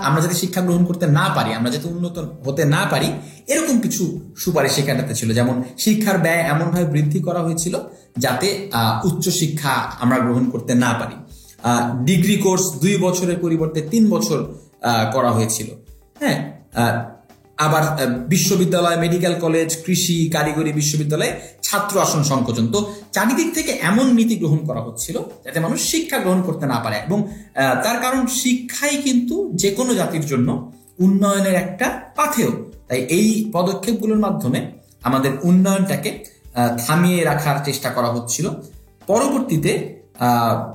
আমরা যাতে শিক্ষা গ্রহণ করতে না পারি, আমরা যাতে উন্নত হতে না পারি, এরকম কিছু সুপারিশ সেখানটাতে ছিল। যেমন শিক্ষার ব্যয় এমনভাবে বৃদ্ধি করা হয়েছিল যাতে উচ্চ শিক্ষা আমরা গ্রহণ করতে না পারি। ডিগ্রি কোর্স 2 বছরের পরিবর্তে 3 বছর করা হয়েছিল। হ্যাঁ, আবার বিশ্ববিদ্যালয়, মেডিকেল কলেজ, কৃষি, কারিগরি বিশ্ববিদ্যালয়ে ছাত্র আসন সংকোচন। তো চারিদিক থেকে এমন নীতি গ্রহণ করা হচ্ছিল যাতে মানুষ শিক্ষা গ্রহণ করতে না পারে, এবং তার কারণ শিক্ষাই কিন্তু যে কোনো জাতির জন্য উন্নয়নের একটা পাথেয়। তাই এই পদক্ষেপগুলোর মাধ্যমে আমাদের উন্নয়নটাকে থামিয়ে রাখার চেষ্টা করা হচ্ছিল। পরবর্তীতে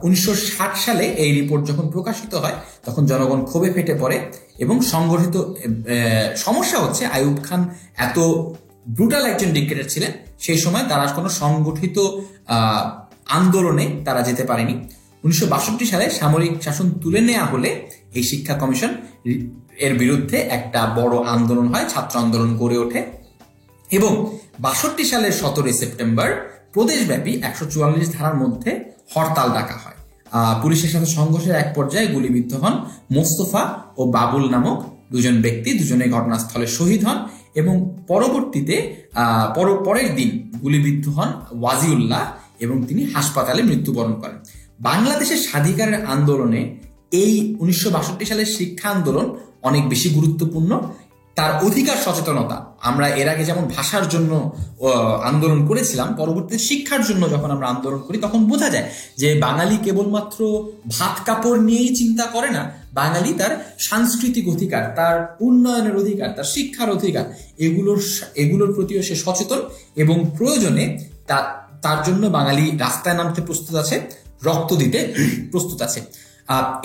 1960 সালে এই রিপোর্ট যখন প্রকাশিত হয় তখন জনগণ ক্ষোভে ফেটে পড়ে, এবং সংগঠিত সমস্যা হচ্ছে আইয়ুব খান এত ব্রুটাল একজন ডিক্টেটর ছিলেন, সেই সময় তারা কোনো সংগঠিত আন্দোলনে তারা যেতে পারেনি। 1962 সালে সামরিক শাসন তুলে নেওয়া হলে এই শিক্ষা কমিশন এর বিরুদ্ধে একটা বড় আন্দোলন হয়, ছাত্র আন্দোলন গড়ে ওঠে, এবং 62 সালের 17 সেপ্টেম্বর প্রদেশব্যাপী 144 ধারার মধ্যে হরতাল ডাকা হয়। পুলিশের সাথে সংঘর্ষের এক পর্যায়ে গুলিবিদ্ধ হন মোস্তফা ও বাবুল নামক দুজন ব্যক্তি, দুজনে ঘটনাস্থলে শহীদ হন, এবং পরবর্তীতে পরের দিন গুলিবিদ্ধ হন ওয়াজিউল্লাহ এবং তিনি হাসপাতালে মৃত্যুবরণ করেন। বাংলাদেশের স্বাধিকারের আন্দোলনে এই 1962 সালের শিক্ষা আন্দোলন অনেক বেশি গুরুত্বপূর্ণ। তার অধিকার সচেতনতা, আমরা এর আগে যেমন ভাষার জন্য আন্দোলন করেছিলাম, পরবর্তী শিক্ষার জন্য যখন আমরা আন্দোলন করি তখন বোঝা যায় যে বাঙালি কেবলমাত্র ভাত কাপড় নিয়েই চিন্তা করে না, বাঙালি তার সাংস্কৃতিক অধিকার, তার উন্নয়নের অধিকার, তার শিক্ষার অধিকার, এগুলোর প্রতিও সে সচেতন, এবং প্রয়োজনে তার জন্য বাঙালি রাস্তায় নামতে প্রস্তুত আছে, রক্ত দিতে প্রস্তুত আছে।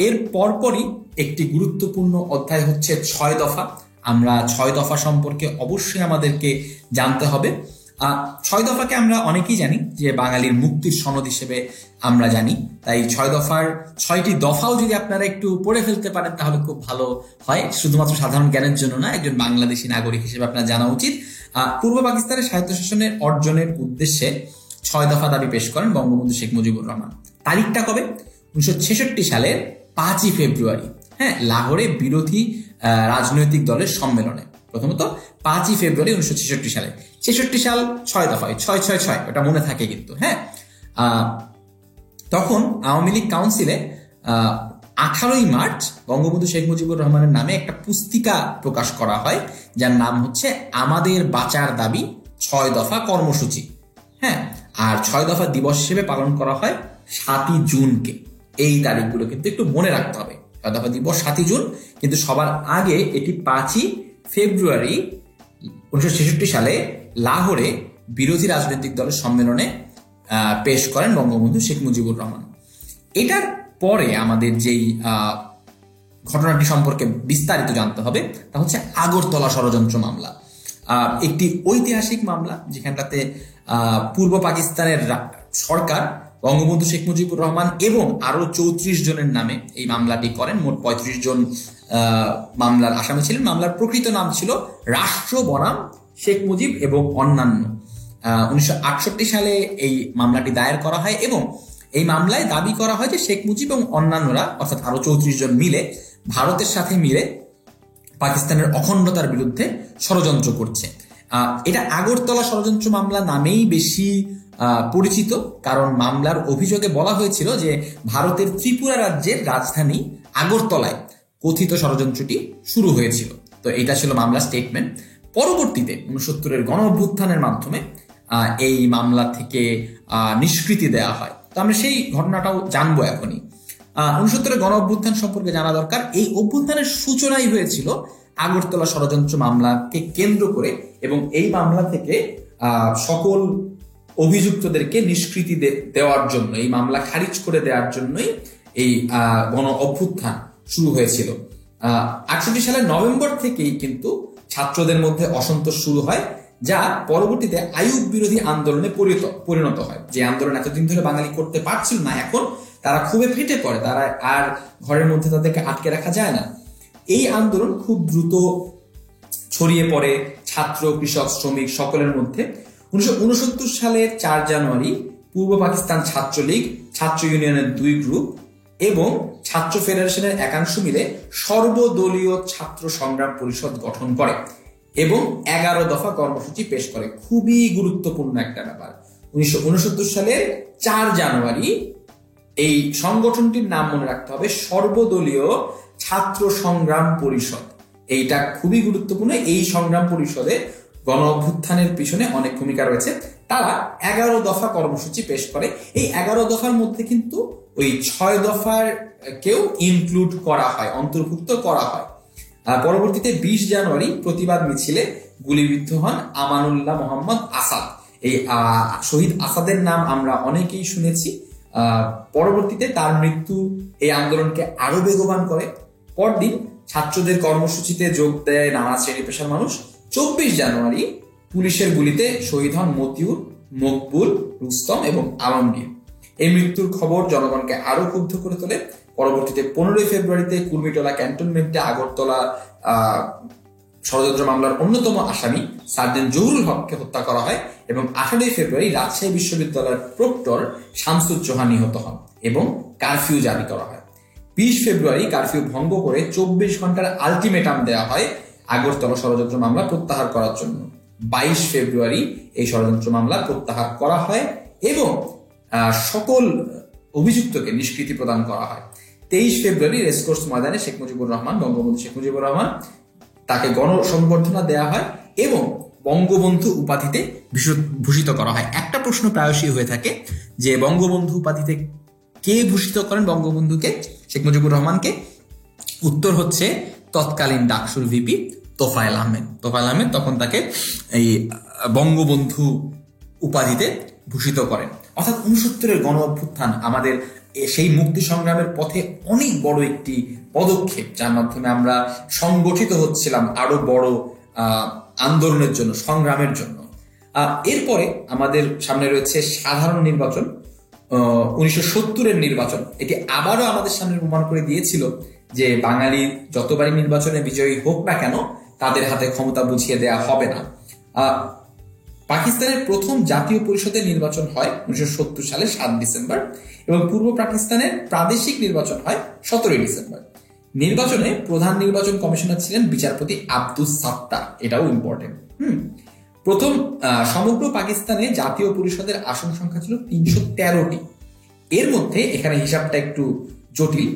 এর পরপরই একটি গুরুত্বপূর্ণ অধ্যায় হচ্ছে 6 দফা। আমরা 6 দফা সম্পর্কে অবশ্যই আমাদেরকে জানতে হবে। 6 দফাকে আমরা অনেকেই জানি যে বাঙালির মুক্তির সনদ হিসেবে আমরা জানি, তাই 6 দফার 6টি দফাও যদি আপনারা একটু পড়ে ফেলতে পারেন তাহলে খুব ভালো হয়। শুধুমাত্র সাধারণ জ্ঞানের জন্য না, একজন বাংলাদেশী নাগরিক হিসেবে আপনার জানা উচিত। পূর্ব পাকিস্তানের স্বায়ত্তশাসনের অর্জনের উদ্দেশ্যে 6 দফা দাবি পেশ করেন বঙ্গবন্ধু শেখ মুজিবুর রহমান। তারিখটা কবে? 1966 সালের 5ই ফেব্রুয়ারি। হ্যাঁ, লাহোরে বিরোধী রাজনৈতিক দলের সম্মেলনে। প্রথমত 5ই ফেব্রুয়ারি 1966 সালে। 66 সাল 6 দফায় 666, ওটা মনে থাকে কিন্তু। হ্যাঁ, তখন আওয়ামী লীগ কাউন্সিলে 18ই মার্চ বঙ্গবন্ধু শেখ মুজিবুর রহমানের নামে একটা পুস্তিকা প্রকাশ করা হয়, যার নাম হচ্ছে আমাদের বাঁচার দাবি 6 দফা কর্মসূচি। হ্যাঁ, আর 6 দফা দিবস হিসেবে পালন করা হয় 7ই জুনকে। এই তারিখগুলো কিন্তু একটু মনে রাখতে হবে। 6 দফা দিবস 7ই জুন, কিন্তু সবার আগে এটি 5ই ফেব্রুয়ারি 1966 সালে লাহোরে বিরোধী রাজনৈতিক দলের সম্মেলনে পেশ করেন বঙ্গবন্ধু শেখ মুজিবুর রহমান। এটার পরে আমাদের যেই ঘটনাটি সম্পর্কে বিস্তারিত জানতে হবে তা হচ্ছে আগরতলা ষড়যন্ত্র মামলা। একটি ঐতিহাসিক মামলা, যেখানটাতে পূর্ব পাকিস্তানের সরকার বঙ্গবন্ধু শেখ মুজিবুর রহমান এবং আরো 34 জনের নামে এই মামলাটি করেন। মোট 35 জন মামলার আসামি ছিলেন। মামলার প্রকৃত নাম ছিল রাষ্ট্র বনাম শেখ মুজিব এবং অন্যান্য। 1968 সালে এই মামলাটি দায়ের করা হয়, এবং এই মামলায় দাবি করা হয় যে শেখ মুজিব এবং অন্যান্যরা, অর্থাৎ আরো 34 জন মিলে ভারতের সাথে মিলে পাকিস্তানের অখণ্ডতার বিরুদ্ধে ষড়যন্ত্র করছে। এটা আগরতলা ষড়যন্ত্র মামলা নামেই বেশি পরিচিত, কারণ মামলার অভিযোগে বলা হয়েছিল যে ভারতের ত্রিপুরা রাজ্যের রাজধানী আগরতলায় কথিত ষড়যন্ত্রটি শুরু হয়েছিল। তো এটা ছিল মামলার স্টেটমেন্ট। পরবর্তীতে 69-এর গণ অভ্যুত্থানের মাধ্যমে এই মামলা থেকে নিষ্কৃতি দেওয়া হয়। তো আমরা সেই ঘটনাটাও জানবো এখনই। 69-এর গণ অভ্যুত্থান সম্পর্কে জানা দরকার। এই অভ্যুত্থানের সূচনাই হয়েছিল আগরতলা ষড়যন্ত্র মামলাকে কেন্দ্র করে, এবং এই মামলা থেকে সকল অভিযুক্তদেরকে নিষ্কৃতি দেওয়ার জন্য, এই মামলা খারিজ করে দেওয়ার জন্যই এই গণ অভ্যুত্থান শুরু হয়েছিল। 68 সালের নভেম্বর থেকেই কিন্তু ছাত্রদের মধ্যে অসন্তোষ শুরু হয়, যা পরবর্তীতে আইয়ুব বিরোধী আন্দোলনে পরিণত হয়। যে আন্দোলন এতদিন ধরে বাঙালি করতে পারছিল না, এখন তারা খুবই ফেটে পড়ে, তারা আর ঘরের মধ্যে তাদেরকে আটকে রাখা যায় না। এই আন্দোলন খুব দ্রুত ছড়িয়ে পড়ে ছাত্র, কৃষক, শ্রমিক সকলের মধ্যে। 1969 সালের 4 জানুয়ারি পূর্ব পাকিস্তান ছাত্রলীগ, ছাত্র ইউনিয়নের 2 গ্রুপ এবং ছাত্র ফেডারেশনের একাংশ মিলে সর্বদলীয় ছাত্র সংগ্রাম পরিষদ গঠন করে এবং 11 দফা কর্মসূচি পেশ করে। খুবই গুরুত্বপূর্ণ একটা ব্যাপার। 1969 সালের 4 জানুয়ারি এই সংগঠনটির নাম মনে রাখতে হবে, সর্বদলীয় ছাত্র সংগ্রাম পরিষদ। এইটা খুবই গুরুত্বপূর্ণ। এই সংগ্রাম পরিষদে গণ অভ্যুত্থানের পিছনে অনেক ভূমিকা রয়েছে। তারা 11 দফা কর্মসূচি পেশ করে। এই 11 দফার মধ্যে কিন্তু ওই 6 দফার কেউ ইনক্লুড করা হয়, অন্তর্ভুক্ত করা হয়। পরবর্তীতে 20 জানুয়ারি প্রতিবাদ মিছিলে গুলিবিদ্ধ হন আমানুল্লাহ মোহাম্মদ আসাদ। এই শহীদ আসাদের নাম আমরা অনেকেই শুনেছি। পরবর্তীতে তার মৃত্যু এই আন্দোলনকে আরো বেগবান করে। পরদিন ছাত্রদের কর্মসূচিতে যোগ দেয় নানা শ্রেণী পেশার মানুষ। 24 জানুয়ারি পুলিশের গুলিতে শহীদ হন মতিউর, মকবুল, রুস্তম এবং আলমগীর। এই মৃত্যুর খবর জনগণকে আরো ক্ষুব্ধ করে তোলে। পরবর্তীতে 15 ফেব্রুয়ারিতে কুর্মিটোলা ক্যান্টনমেন্টে আগরতলা ষড়যন্ত্র মামলার অন্যতম আসামি সার্জেন্ট জহুরুল হককে হত্যা করা হয় এবং 18 ফেব্রুয়ারি রাজশাহী বিশ্ববিদ্যালয়ের প্রক্টর শামসুজ্জোহা নিহত হন এবং কারফিউ জারি করা হয়। 20 ফেব্রুয়ারি কারফিউ ভঙ্গ করে 24 ঘন্টার আলটিমেটাম দেওয়া হয় আগরতলা ষড়যন্ত্র মামলা প্রত্যাহার করার জন্য। 22 ফেব্রুয়ারি এই ষড়যন্ত্র মামলা প্রত্যাহার করা হয় এবং সকল অভিযুক্তকে নিষ্কৃতি প্রদান করা হয়। 23 ফেব্রুয়ারি রেসকোর্স ময়দানে শেখ মুজিবুর রহমান, বঙ্গবন্ধু শেখ মুজিবুর রহমান, তাকে গণসংবর্ধনা দেওয়া হয় এবং বঙ্গবন্ধু উপাধিতে ভূষিত করা হয়। একটা প্রশ্ন প্রায়শই হয়ে থাকে যে বঙ্গবন্ধু উপাধিতে কে ভূষিত করেন বঙ্গবন্ধুকে, শেখ মুজিবুর রহমানকে? উত্তর হচ্ছে তৎকালীন ডাকসুর ভিপি তোফায়েল আহমেদ। তোফায়েল আহমেদ তখন তাকে এই বঙ্গবন্ধু উপাধিতে ভূষিত করেন। অর্থাৎ 69-এর গণ অভ্যুত্থান আমাদের সেই মুক্তি সংগ্রামের পথে অনেক বড় একটি পদক্ষেপ, যার মাধ্যমে আমরা সংগঠিত হচ্ছিলাম আরো বড় আন্দোলনের জন্য, সংগ্রামের জন্য। এরপরে আমাদের সামনে রয়েছে সাধারণ নির্বাচন, 1970-এর নির্বাচন। এটি আবারও আমাদের সামনে প্রমাণ করে দিয়েছিল যে বাঙালি যতবারই নির্বাচনে বিজয়ী হোক না কেন, তাদের হাতে ক্ষমতা বুঝিয়ে দেয়া হবে না। পাকিস্তানের প্রথম জাতীয় পরিষদের নির্বাচন হয় 1970 সালের 7 ডিসেম্বর এবং পূর্ব পাকিস্তানের প্রাদেশিক নির্বাচন হয় 17 ডিসেম্বর। নির্বাচনে প্রধান নির্বাচন কমিশনার ছিলেন বিচারপতি আব্দুস সাত্তার। এটাও ইম্পর্টেন্ট। প্রথম সমগ্র পাকিস্তানে জাতীয় পরিষদের আসন সংখ্যা ছিল 313টি। এর মধ্যে এখানে হিসাবটা একটু জটিল।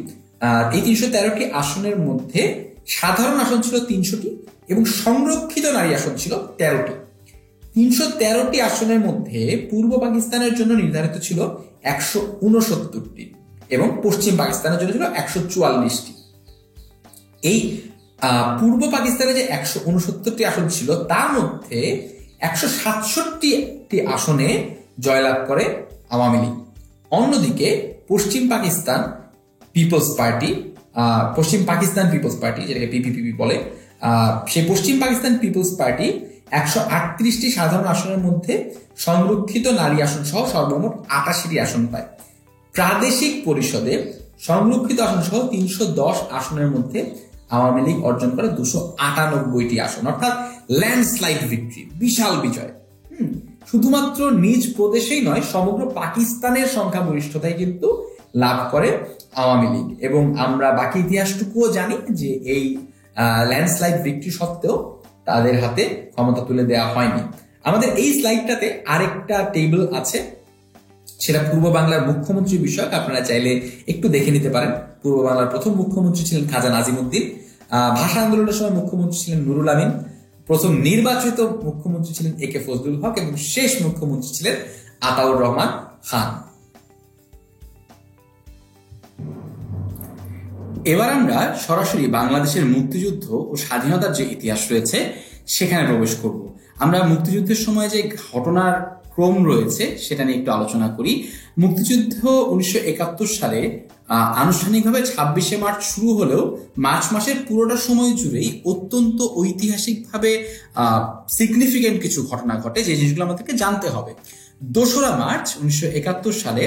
এই 313টি আসনের মধ্যে সাধারণ আসন ছিল 300টি এবং সংরক্ষিত নারী আসন ছিল 13টি। 313টি আসনের মধ্যে পূর্ব পাকিস্তানের জন্য নির্ধারিত ছিল 169টি এবং পশ্চিম পাকিস্তানের জন্য ছিল 144টি। এই পূর্ব পাকিস্তানে যে 169টি আসন ছিল তার মধ্যে 167টি আসনে জয়লাভ করে আওয়ামী লীগ। অন্যদিকে পশ্চিম পাকিস্তান পিপলস পার্টি যেটাকে পিপিপি বলে, সেই পশ্চিম পাকিস্তান পিপলস পার্টি 138টি সাধারণ আসনের মধ্যে সংরক্ষিত নারী আসন সহ সর্বমোট 88টি আসন পায়। প্রাদেশিক পরিষদে সংরক্ষিত আসন সহ 310 আসনের মধ্যে আওয়ামী লীগ অর্জন করে 298টি আসন, অর্থাৎ ল্যান্ডস্লাইড ভিক্টরি, বিশাল বিজয়। শুধুমাত্র নিজ প্রদেশেই নয়, সমগ্র পাকিস্তানের সংখ্যাগরিষ্ঠতাই কিন্তু লাভ করে আওয়ামী লীগ। এবং আমরা বাকি ইতিহাসটুকুও জানি যে এই ল্যান্ডস্লাইড ভিক্টরি সত্ত্বেও তাদের হাতে ক্ষমতা তুলে দেওয়া হয়নি। আমাদের এই স্লাইডটাতে আরেকটা টেবিল আছে, সেটা পূর্ব বাংলার মুখ্যমন্ত্রী বিষয়ক, আপনারা চাইলে একটু দেখে নিতে পারেন। পূর্ব বাংলার প্রথম মুখ্যমন্ত্রী ছিলেন খাজা নাজিমুদ্দিন, ভাষা আন্দোলনের সময় মুখ্যমন্ত্রী ছিলেন নুরুল আমিন, প্রথম নির্বাচিত মুখ্যমন্ত্রী ছিলেন এ কে ফজলুল হক এবং শেষ মুখ্যমন্ত্রী ছিলেন আতাউর রহমান খান। এবার আমরা সরাসরি বাংলাদেশের মুক্তিযুদ্ধ ও স্বাধীনতার যে ইতিহাস রয়েছে সেখানে প্রবেশ করব। আমরা মুক্তিযুদ্ধের সময় যে ঘটনার ক্রম রয়েছে সেটা নিয়ে একটু আলোচনা করি। মুক্তিযুদ্ধ 1971 সালে আনুষ্ঠানিকভাবে 26শে মার্চ শুরু হলেও মার্চ মাসের পুরোটা সময় জুড়েই অত্যন্ত ঐতিহাসিকভাবে সিগনিফিকেন্ট কিছু ঘটনা ঘটে, যে জিনিসগুলো আমাদেরকে জানতে হবে। 2রা মার্চ 1971 সালে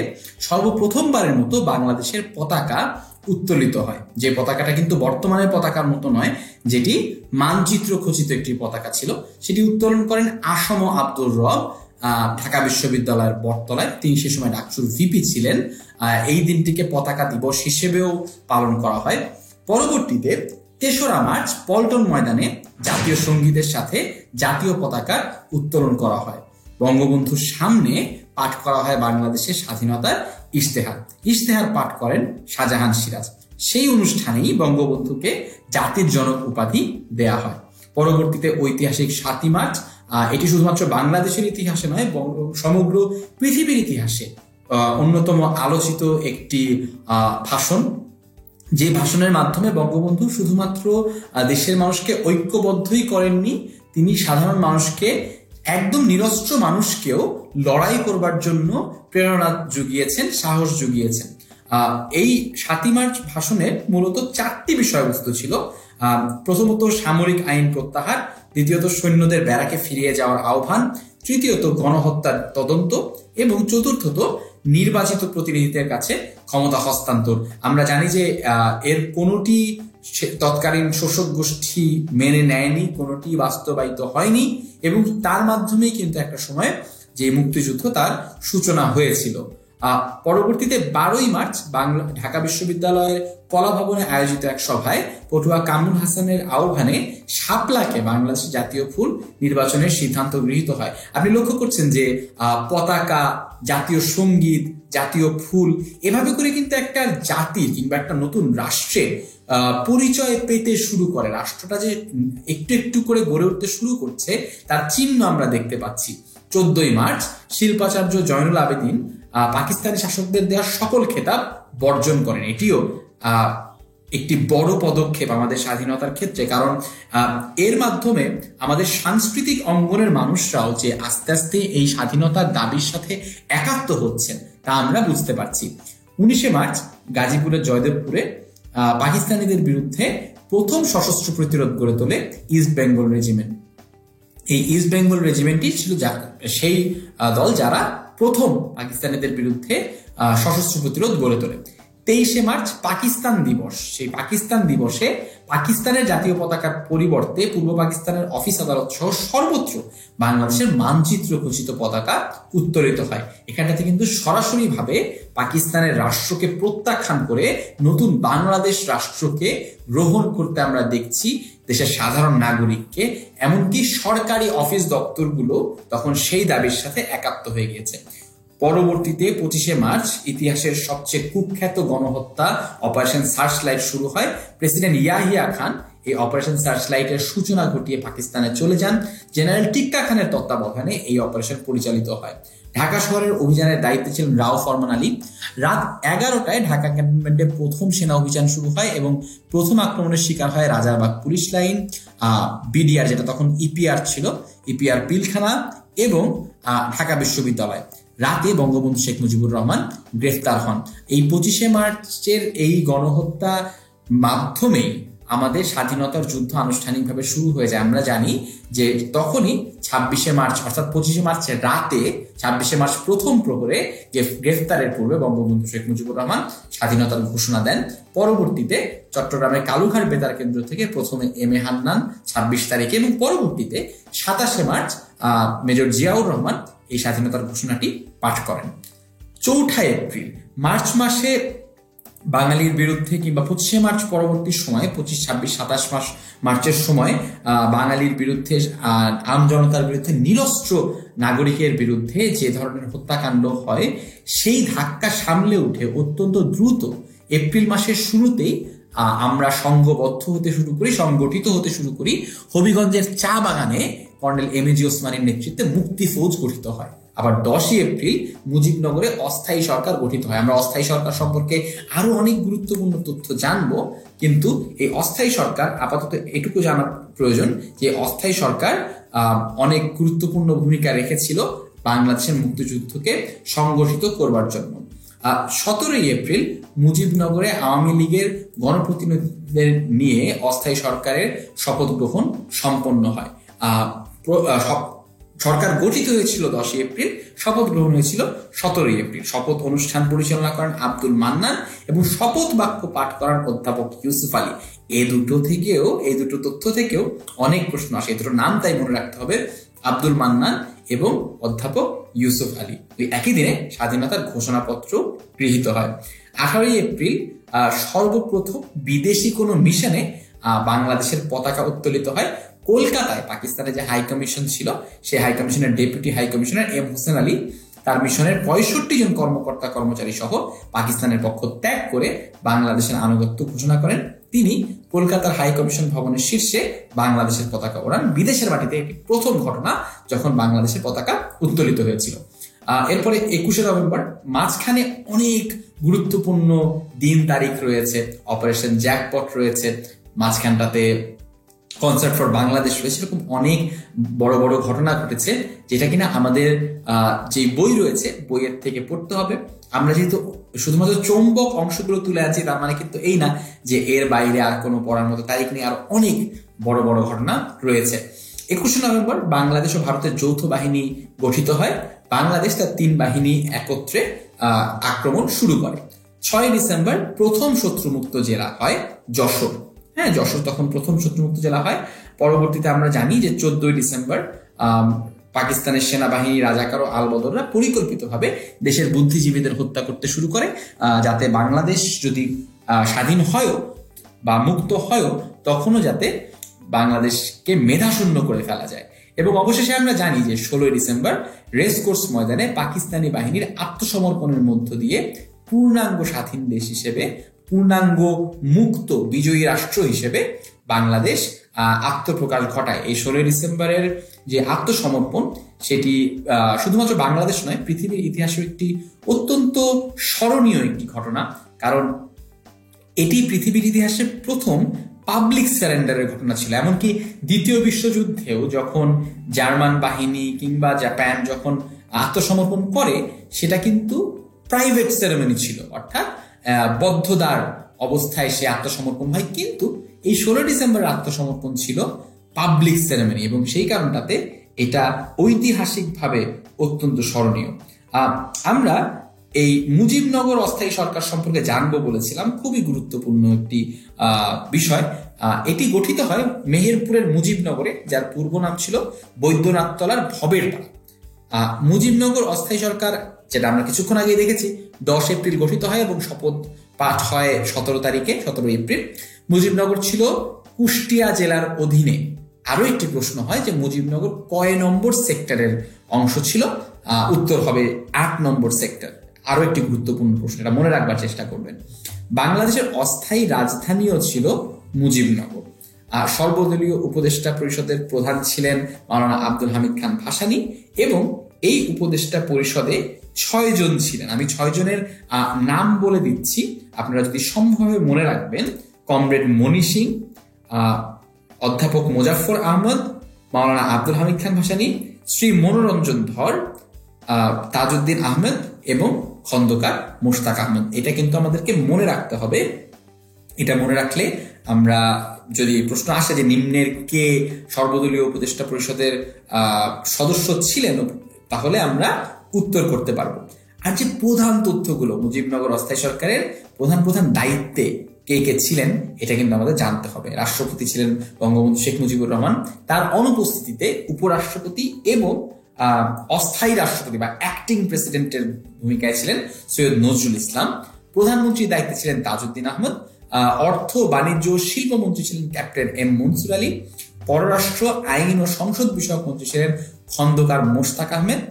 সর্বপ্রথমবারের মতো বাংলাদেশের পতাকা উত্তোলিত হয়। যে পতাকাটা কিন্তু বর্তমানের পতাকার মতো নয়, যেটি মানচিত্র খচিত একটি পতাকা ছিল, সেটি উত্তোলন করেন আসম আব্দুর রব ঢাকা বিশ্ববিদ্যালয়ের বটতলায়। তিনি সে সময় ডাকসুর ভিপি ছিলেন। এই দিনটিকে পতাকা দিবস হিসেবেও পালন করা হয়। পরবর্তীতে 3রা মার্চ পল্টন ময়দানে জাতীয় সঙ্গীতের সাথে জাতীয় পতাকা উত্তোলন করা হয়। বঙ্গবন্ধুর সামনে পাঠ করা হয় বাংলাদেশের স্বাধীনতার ইশতেহার পাঠ করেন শাহজাহান সিরাজ। সেই অনুষ্ঠানেই বঙ্গবন্ধুকে জাতির জনক উপাধি দেয়া হয়। পরবর্তীতে ঐতিহাসিক 7ই মার্চ, এটি শুধুমাত্র বাংলাদেশের ইতিহাসে নয়, সমগ্র পৃথিবীর ইতিহাসে অন্যতম আলোচিত একটি ভাষণ, যে ভাষণের মাধ্যমে বঙ্গবন্ধু শুধুমাত্র দেশের মানুষকে ঐক্যবদ্ধই করেননি, তিনি সাধারণ মানুষকে, একদম নিরস্ত্র মানুষকেও লড়াই করবার জন্য প্রেরণা জুগিয়েছেন, সাহস জুগিয়েছেন। এই 7ই মার্চ ভাষণের মূলত 4টি বিষয়বস্তু ছিল। প্রথমত সামরিক আইন প্রত্যাহার, দ্বিতীয়ত সৈন্যদের ব্যারাকে ফিরিয়ে যাওয়ার আহ্বান, তৃতীয়ত গণহত্যার তদন্ত এবং চতুর্থত নির্বাচিত প্রতিনিধিদের কাছে ক্ষমতা হস্তান্তর। আমরা জানি যে এর কোনোটি তৎকালীন শোষক গোষ্ঠী মেনে নেয়নি, কোনোটি বাস্তবায়িত হয়নি এবং তার মাধ্যমেই কিন্তু একটা সময় যে মুক্তিযুদ্ধ তার সূচনা হয়েছিল। পরবর্তীতে 12ই মার্চ ঢাকা বিশ্ববিদ্যালয়ের কলা ভবনে আয়োজিত এক সভায় পটুয়া কামরুল হাসানের আহ্বানে শাপলাকে বাংলাদেশের জাতীয় ফুল নির্বাচনের সিদ্ধান্ত গৃহীত হয়। আপনি লক্ষ্য করছেন যে পতাকা, জাতীয় সঙ্গীত, জাতীয় ফুল, এভাবে করে কিন্তু একটা জাতির কিংবা একটা নতুন রাষ্ট্রের পরিচয় পেতে শুরু করে। রাষ্ট্রটা যে একটু একটু করে গড়ে উঠতে শুরু করছে তার চিহ্ন আমরা দেখতে পাচ্ছি। 14ই মার্চ শিল্পাচার্য জয়নুল আবেদিন পাকিস্তানি শাসকদের দেওয়া সকল খেতাব বর্জন করেন। এটিও একটি বড় পদক্ষেপ আমাদের স্বাধীনতার ক্ষেত্রে, কারণ এর মাধ্যমে আমাদের সাংস্কৃতিক অঙ্গনের মানুষরাও যে আস্তে আস্তে এই স্বাধীনতার দাবির সাথে একাত্ম হচ্ছেন তা আমরা বুঝতে পারছি। 19শে মার্চ গাজীপুরের জয়দেবপুরে পাকিস্তানিদের বিরুদ্ধে প্রথম সশস্ত্র প্রতিরোধ গড়ে তোলে ইস্ট বেঙ্গল রেজিমেন্ট। এই ইস্ট বেঙ্গল রেজিমেন্টটি ছিল সেই দল যারা প্রথম পাকিস্তানিদের বিরুদ্ধে সশস্ত্র প্রতিরোধ গড়ে তোলে। 23শে মার্চ পাকিস্তান দিবস। সেই পাকিস্তান দিবসে পাকিস্তানের জাতীয় পতাকার পরিবর্তে পূর্ব পাকিস্তানের অফিস আদালত সহ সর্বত্র বাংলাদেশের মানচিত্র খচিত পতাকা উত্তোলিত হয়। এখানটাতে কিন্তু সরাসরি ভাবে পাকিস্তানের রাষ্ট্রকে প্রত্যাখ্যান করে নতুন বাংলাদেশ রাষ্ট্রকে গ্রহণ করতে আমরা দেখছি দেশের সাধারণ নাগরিককে। এমনকি সরকারি অফিস দপ্তরগুলো তখন সেই দাবির সাথে একাত্ম হয়ে গিয়েছে। পরবর্তীতে 25শে মার্চ ইতিহাসের সবচেয়ে কুখ্যাত গণহত্যা অপারেশন সার্চলাইট শুরু হয়। প্রেসিডেন্ট ইয়াহিয়া খান এই অপারেশন সার্চলাইটের সূচনা ঘটিয়ে পাকিস্তানে চলে যান। জেনারেল টিক্কা খানের তত্ত্বাবধানে এই অপারেশন পরিচালিত হয়। ঢাকা শহরের অভিযানের দায়িত্বে ছিলেন রাও ফরমান আলী। রাত 11টায় ঢাকা ক্যান্টনমেন্টে প্রথম সেনা অভিযান শুরু হয় এবং প্রথম আক্রমণের শিকার হয় রাজারবাগ পুলিশ লাইন, বিডিআর যেটা তখন ইপিআর ছিল, ইপিআর পিলখানা এবং ঢাকা বিশ্ববিদ্যালয়। রাতে বঙ্গবন্ধু শেখ মুজিবুর রহমান গ্রেফতার হন। এই 25শে মার্চের এই গণহত্যা মাধ্যমেই আমাদের স্বাধীনতার যুদ্ধ আনুষ্ঠানিকভাবে শুরু হয়ে যায়। আমরা জানি যে তখনই 26শে মার্চ অর্থাৎ 25শে মার্চের রাতে 26শে মার্চ প্রথম প্রহরে গ্রেফতারের পূর্বে বঙ্গবন্ধু শেখ মুজিবুর রহমান স্বাধীনতার ঘোষণা দেন। পরবর্তীতে চট্টগ্রামের কালুঘাট বেতার কেন্দ্র থেকে প্রথমে এম এ হান্নান 26 তারিখে এবং পরবর্তীতে 27শে মার্চ মেজর জিয়াউর রহমান এই স্বাধীনতার ঘোষণাটি পাঠ করেন। 4 এপ্রিল মার্চ মাসে বাঙালির বিরুদ্ধে কিংবা 25শে মার্চ পরবর্তী সময়ে 25, 26, 27 মার্চের সময় বাঙালির বিরুদ্ধে, আম জনতার বিরুদ্ধে, নিরস্ত্র নাগরিকের বিরুদ্ধে যে ধরনের হত্যাকাণ্ড হয়, সেই ধাক্কা সামলে উঠে অত্যন্ত দ্রুত এপ্রিল মাসের শুরুতেই আমরা সংঘবদ্ধ হতে শুরু করি, সংগঠিত হতে শুরু করি। হবিগঞ্জের চা বাগানে কর্নেল এমএজি ওসমানীর নেতৃত্বে মুক্তি ফৌজ গঠিত হয়। আবার 10ই এপ্রিল মুজিবনগরে অস্থায়ী সরকার গঠিত হয়। আমরা অস্থায়ী সরকার সম্পর্কে আরো অনেক গুরুত্বপূর্ণ তথ্য জানবো, কিন্তু এই অস্থায়ী সরকার আপাতত এটুকু জানা প্রয়োজন যে অস্থায়ী সরকার অনেক গুরুত্বপূর্ণ ভূমিকা রেখেছিল বাংলাদেশের মুক্তিযুদ্ধকে সংগঠিত করবার জন্য। 17ই এপ্রিল মুজিবনগরে আওয়ামী লীগের গণপ্রতিনিধিদের নিয়ে অস্থায়ী সরকারের শপথ গ্রহণ সম্পন্ন হয়। সরকার গঠিত হয়েছিল 10ই এপ্রিল, শপথ গ্রহণ হয়েছিল 17ই এপ্রিল। শপথ অনুষ্ঠান পরিচালনা করেন আব্দুল মান্নান এবং শপথ বাক্য পাঠ করান অধ্যাপক ইউসুফ আলী। এই দুটো তথ্য থেকেও অনেক প্রশ্ন আসে। এই দুটো নাম তাই মনে রাখতে হবে, আব্দুল মান্নান এবং অধ্যাপক ইউসুফ আলী। একই দিনে স্বাধীনতার ঘোষণাপত্র গৃহীত হয়। 18ই এপ্রিল সর্বপ্রথম বিদেশি কোনো মিশনে বাংলাদেশের পতাকা উত্তোলিত হয়। কলকাতায় পাকিস্তানের যে হাই কমিশন ছিল, সেই হাই কমিশনের deputy high commissioner M Hossain Ali তার মিশনের 65 জন কর্মকর্তা কর্মচারী সহ পাকিস্তানের পক্ষ ত্যাগ করে বাংলাদেশের আনুগত্য ঘোষণা করেন। তিনি কলকাতার হাই কমিশন ভবনের শীর্ষে বাংলাদেশের পতাকা ওড়ান। বিদেশের মাটিতে এটি প্রথম ঘটনা যখন বাংলাদেশের পতাকা উত্তোলিত হয়েছিল। এরপরে 21শে নভেম্বর, মাঝখানে অনেক গুরুত্বপূর্ণ দিন তারিখ রয়েছে। অপারেশন জ্যাকপট রয়েছে, মাঝখানটাতে কনসার্ট ফর বাংলাদেশ রয়েছে। এরকম অনেক বড় বড় ঘটনা ঘটেছে, যেটা কিনা আমাদের যে বই রয়েছে বইয়ের থেকে পড়তে হবে। আমরা যেহেতু শুধুমাত্র চৌম্বক অংশগুলো তুলে আছি, তার মানে কিন্তু এই না যে এর বাইরে আর কোনো পড়ার মতো তারিখ নেই, আর অনেক বড় বড় ঘটনা রয়েছে। 21শে নভেম্বর বাংলাদেশ ও ভারতের যৌথ বাহিনী গঠিত হয়। বাংলাদেশ তার 3 বাহিনী একত্রে আক্রমণ শুরু করে। 6ই ডিসেম্বর প্রথম শত্রুমুক্ত জেলা হয় যশোর। যশোর তখন প্রথম শত্রুমুক্ত জেলা হয়। পরবর্তীতে আমরা জানি যে 14ই ডিসেম্বর পাকিস্তানের সেনাবাহিনী, রাজাকার ও আলবদররা পরিকল্পিতভাবে দেশের বুদ্ধিজীবীদের হত্যা করতে শুরু করে, যাতে বাংলাদেশ যদি স্বাধীন হয় বা মুক্ত হয় তখনও যাতে বাংলাদেশকে মেধাশূন্য করে ফেলা যায়। এবং অবশেষে আমরা জানি যে 16ই ডিসেম্বর রেসকোর্স ময়দানে পাকিস্তানি বাহিনীর আত্মসমর্পণের মধ্য দিয়ে পূর্ণাঙ্গ স্বাধীন দেশ হিসেবে, পূর্ণাঙ্গ মুক্ত বিজয়ী রাষ্ট্র হিসেবে বাংলাদেশ আত্মপ্রকাশ ঘটায়। এই 16ই ডিসেম্বরের যে আত্মসমর্পণ, সেটি শুধুমাত্র বাংলাদেশ নয়, পৃথিবীর ইতিহাসের একটি অত্যন্ত স্মরণীয় একটি ঘটনা। কারণ এটি পৃথিবীর ইতিহাসে প্রথম পাবলিক সারেন্ডারের ঘটনা ছিল। এমনকি দ্বিতীয় বিশ্বযুদ্ধেও যখন জার্মান বাহিনী কিংবা জাপান যখন আত্মসমর্পণ করে, সেটা কিন্তু প্রাইভেট সেরেমনি ছিল, অর্থাৎ বদ্ধদ্বার অবস্থায় সে আত্মসমর্পণ হয়। কিন্তু এই 16 ডিসেম্বরের আত্মসমর্পণ ছিল পাবলিক সেরেমনি, এবং সেই কারণটাতে এটা ঐতিহাসিকভাবে অত্যন্ত স্মরণীয়। আমরা এই মুজিবনগর অস্থায়ী সরকার সম্পর্কে জানবো বলেছিলাম, খুবই গুরুত্বপূর্ণ একটি বিষয়। এটি গঠিত হয় মেহেরপুরের মুজিবনগরে, যার পূর্ব নাম ছিল বৈদ্যনাথতলার ভবের পাড়া। মুজিবনগর অস্থায়ী সরকার, যেটা আমরা কিছুক্ষণ আগে দেখেছি, 10 এপ্রিল গঠিত হয় এবং শপথ পাঠ হয় 17 এপ্রিল। মুজিবনগর ছিল কুষ্টিয়া জেলার অধীনে। আরো একটি প্রশ্ন হয় যে মুজিবনগর কয় নম্বর সেক্টরের অংশ ছিল? উত্তর হবে 8 নম্বর সেক্টর। আরো একটি গুরুত্বপূর্ণ প্রশ্ন, এটা মনে রাখবার চেষ্টা করবেন। বাংলাদেশের অস্থায়ী রাজধানীও ছিল মুজিবনগর। সর্বদলীয় উপদেষ্টা পরিষদের প্রধান ছিলেন মাওলানা আব্দুল হামিদ খান ভাসানী, এবং এই উপদেষ্টা পরিষদে 6 জন ছিলেন। আমি 6 জনের নাম বলে দিচ্ছি, আপনারা যদি সম্ভবভাবে মনে রাখবেন। কমরেড মনি সিং, অধ্যাপক মোজাফফর আহমদ, মাওলানা আব্দুল হামিদ খান ভাসানী, শ্রী মনোরঞ্জন ধর, তাজউদ্দিন আহমেদ এবং খন্দকার মোশতাক আহমদ। এটা কিন্তু আমাদেরকে মনে রাখতে হবে। এটা মনে রাখলে আমরা, যদি প্রশ্ন আসে যে নিম্নের কে সর্বদলীয় উপদেষ্টা পরিষদের সদস্য ছিলেন, তাহলে আমরা উত্তর করতে পারবো। আর যে প্রধান তথ্যগুলো, মুজিবনগর অস্থায়ী সরকারের প্রধান দায়িত্বে কে কে ছিলেন, এটা কিন্তু আমাদের জানতে হবে। রাষ্ট্রপতি ছিলেন বঙ্গবন্ধু শেখ মুজিবুর রহমান। তার অনুপস্থিতিতে উপরাষ্ট্রপতি এবং অস্থায়ী রাষ্ট্রপতি বা অ্যাক্টিং প্রেসিডেন্টের ভূমিকায় ছিলেন সৈয়দ নজরুল ইসলাম। প্রধানমন্ত্রীর দায়িত্বে ছিলেন তাজউদ্দিন আহমদ, অর্থ বাণিজ্য ও শিল্পমন্ত্রী ছিলেন ক্যাপ্টেন এম মনসুর আলী, পররাষ্ট্র আইন ও সংসদ বিষয়ক মন্ত্রী ছিলেন খন্দকার মোশতাক আহমেদ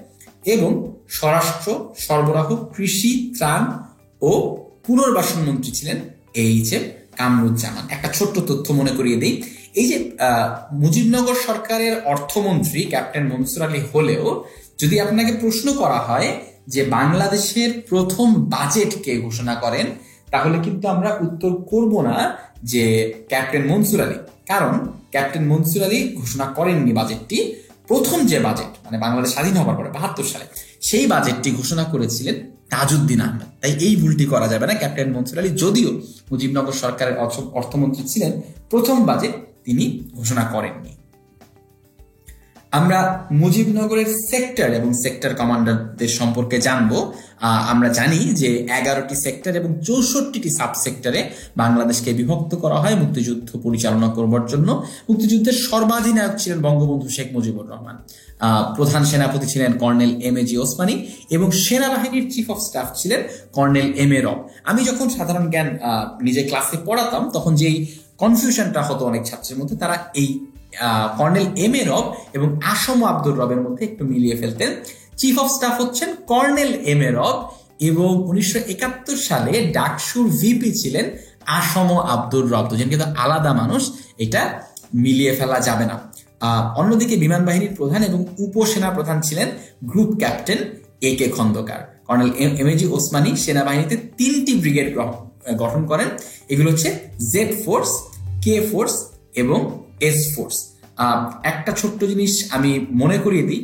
এবং স্বরাষ্ট্র সরবরাহ কৃষি ত্রাণ ও পুনর্বাসন মন্ত্রী ছিলেন এইচ.এম. কামরুজ্জামান। একটা ছোট্ট তথ্য মনে করিয়ে দিই, এই যে মুজিবনগর সরকারের অর্থমন্ত্রী ক্যাপ্টেন মনসুর আলী হলেও যদি আপনাকে প্রশ্ন করা হয় যে বাংলাদেশের প্রথম বাজেট কে ঘোষণা করেন, তাহলে কিন্তু আমরা উত্তর করব না যে ক্যাপ্টেন মনসুর আলী, কারণ ক্যাপ্টেন মনসুর আলী ঘোষণা করেননি বাজেটটি। প্রথম যে বাজেট মানে বাংলাদেশ স্বাধীন হওয়ার পরে ৭২ সালে সেই বাজেটটি ঘোষণা করেছিলেন তাজউদ্দিন আহমেদ। তাই এই ভুলটি করা যাবে না। ক্যাপ্টেন মনসুর আলী যদিও মুজিবনগর সরকারের অর্থমন্ত্রী ছিলেন, প্রথম বাজেট তিনি ঘোষণা করেননি। আমরা মুজিবনগরের সেক্টর এবং সেক্টর কমান্ডারদের সম্পর্কে জানবো। আমরা জানি যে 11টি সেক্টর এবং 64টি সাব সেক্টরে বাংলাদেশকে বিভক্ত করা হয় মুক্তিযুদ্ধ পরিচালনা করবার জন্য। মুক্তিযুদ্ধের সর্বাধিনায়ক ছিলেন বঙ্গবন্ধু শেখ মুজিবুর রহমান, প্রধান সেনাপতি ছিলেন কর্নেল এম.এ.জি. ওসমানী এবং সেনাবাহিনীর চিফ অফ স্টাফ ছিলেন কর্নেল এম.এ. রব। আমি যখন সাধারণ জ্ঞান নিজে ক্লাসে পড়াতাম তখন যেই কনফিউশনটা হতো অনেক ছাত্রের মধ্যে, তারা এই কর্নেল এম.এ. রব এবং আসম আব্দুর রবের মধ্যে একটু মিলিয়ে ফেলতেন। চিফ অফ স্টাফ হচ্ছেন কর্নেল এম.এ. রব এবং 1971 সালে ডাকসুর ভিপি ছিলেন আসম আব্দুর রব। দুজন কিন্তু আলাদা মানুষ, এটা মিলিয়ে ফেলা যাবে না। অন্যদিকে বিমান বাহিনীর প্রধান এবং উপসেনা প্রধান ছিলেন group captain A K. Khandaker. Colonel M A G. Osmani সেনাবাহিনীতে 3টি ব্রিগেড গঠন করেন। এগুলো হচ্ছে জেড ফোর্স, কে ফোর্স এবং এস ফোর্স। একটা ছোট্ট জিনিস আমি মনে করিয়ে দিই,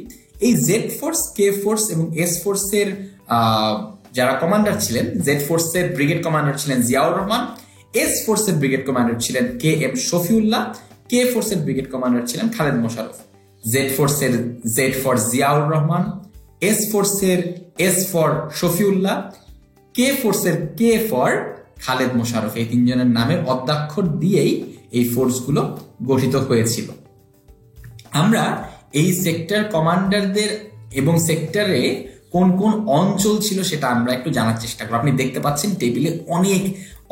এই জেড ফোর্স, কে ফোর্স এবং এস ফোর্সের যারা কমান্ডার ছিলেন, জেড ফোর্সের ব্রিগেড কমান্ডার ছিলেন জিয়াউর রহমান, এস ফোর্সের ব্রিগেড কমান্ডার ছিলেন কে.এম. শফিউল্লাহ, কে ফোর্সের ব্রিগেড কমান্ডার ছিলেন খালেদ মোশাররফ। জেড ফোর্সের Z for Ziaur Rahman, S ফোর্সের এস ফর শফিউল্লাহ, কে ফোর্সের কে ফর খালেদ মোশাররফ। এই তিনজনের নামের অদ্যাক্ষর দিয়েই এই ফোর্সগুলো গঠিত হয়েছিল। আমরা এই সেক্টর কমান্ডারদের এবং সেক্টরে কোন কোন অঞ্চল ছিল সেটা আমরা একটু জানার চেষ্টা করব। আপনি দেখতে পাচ্ছেন টেবিলে অনেক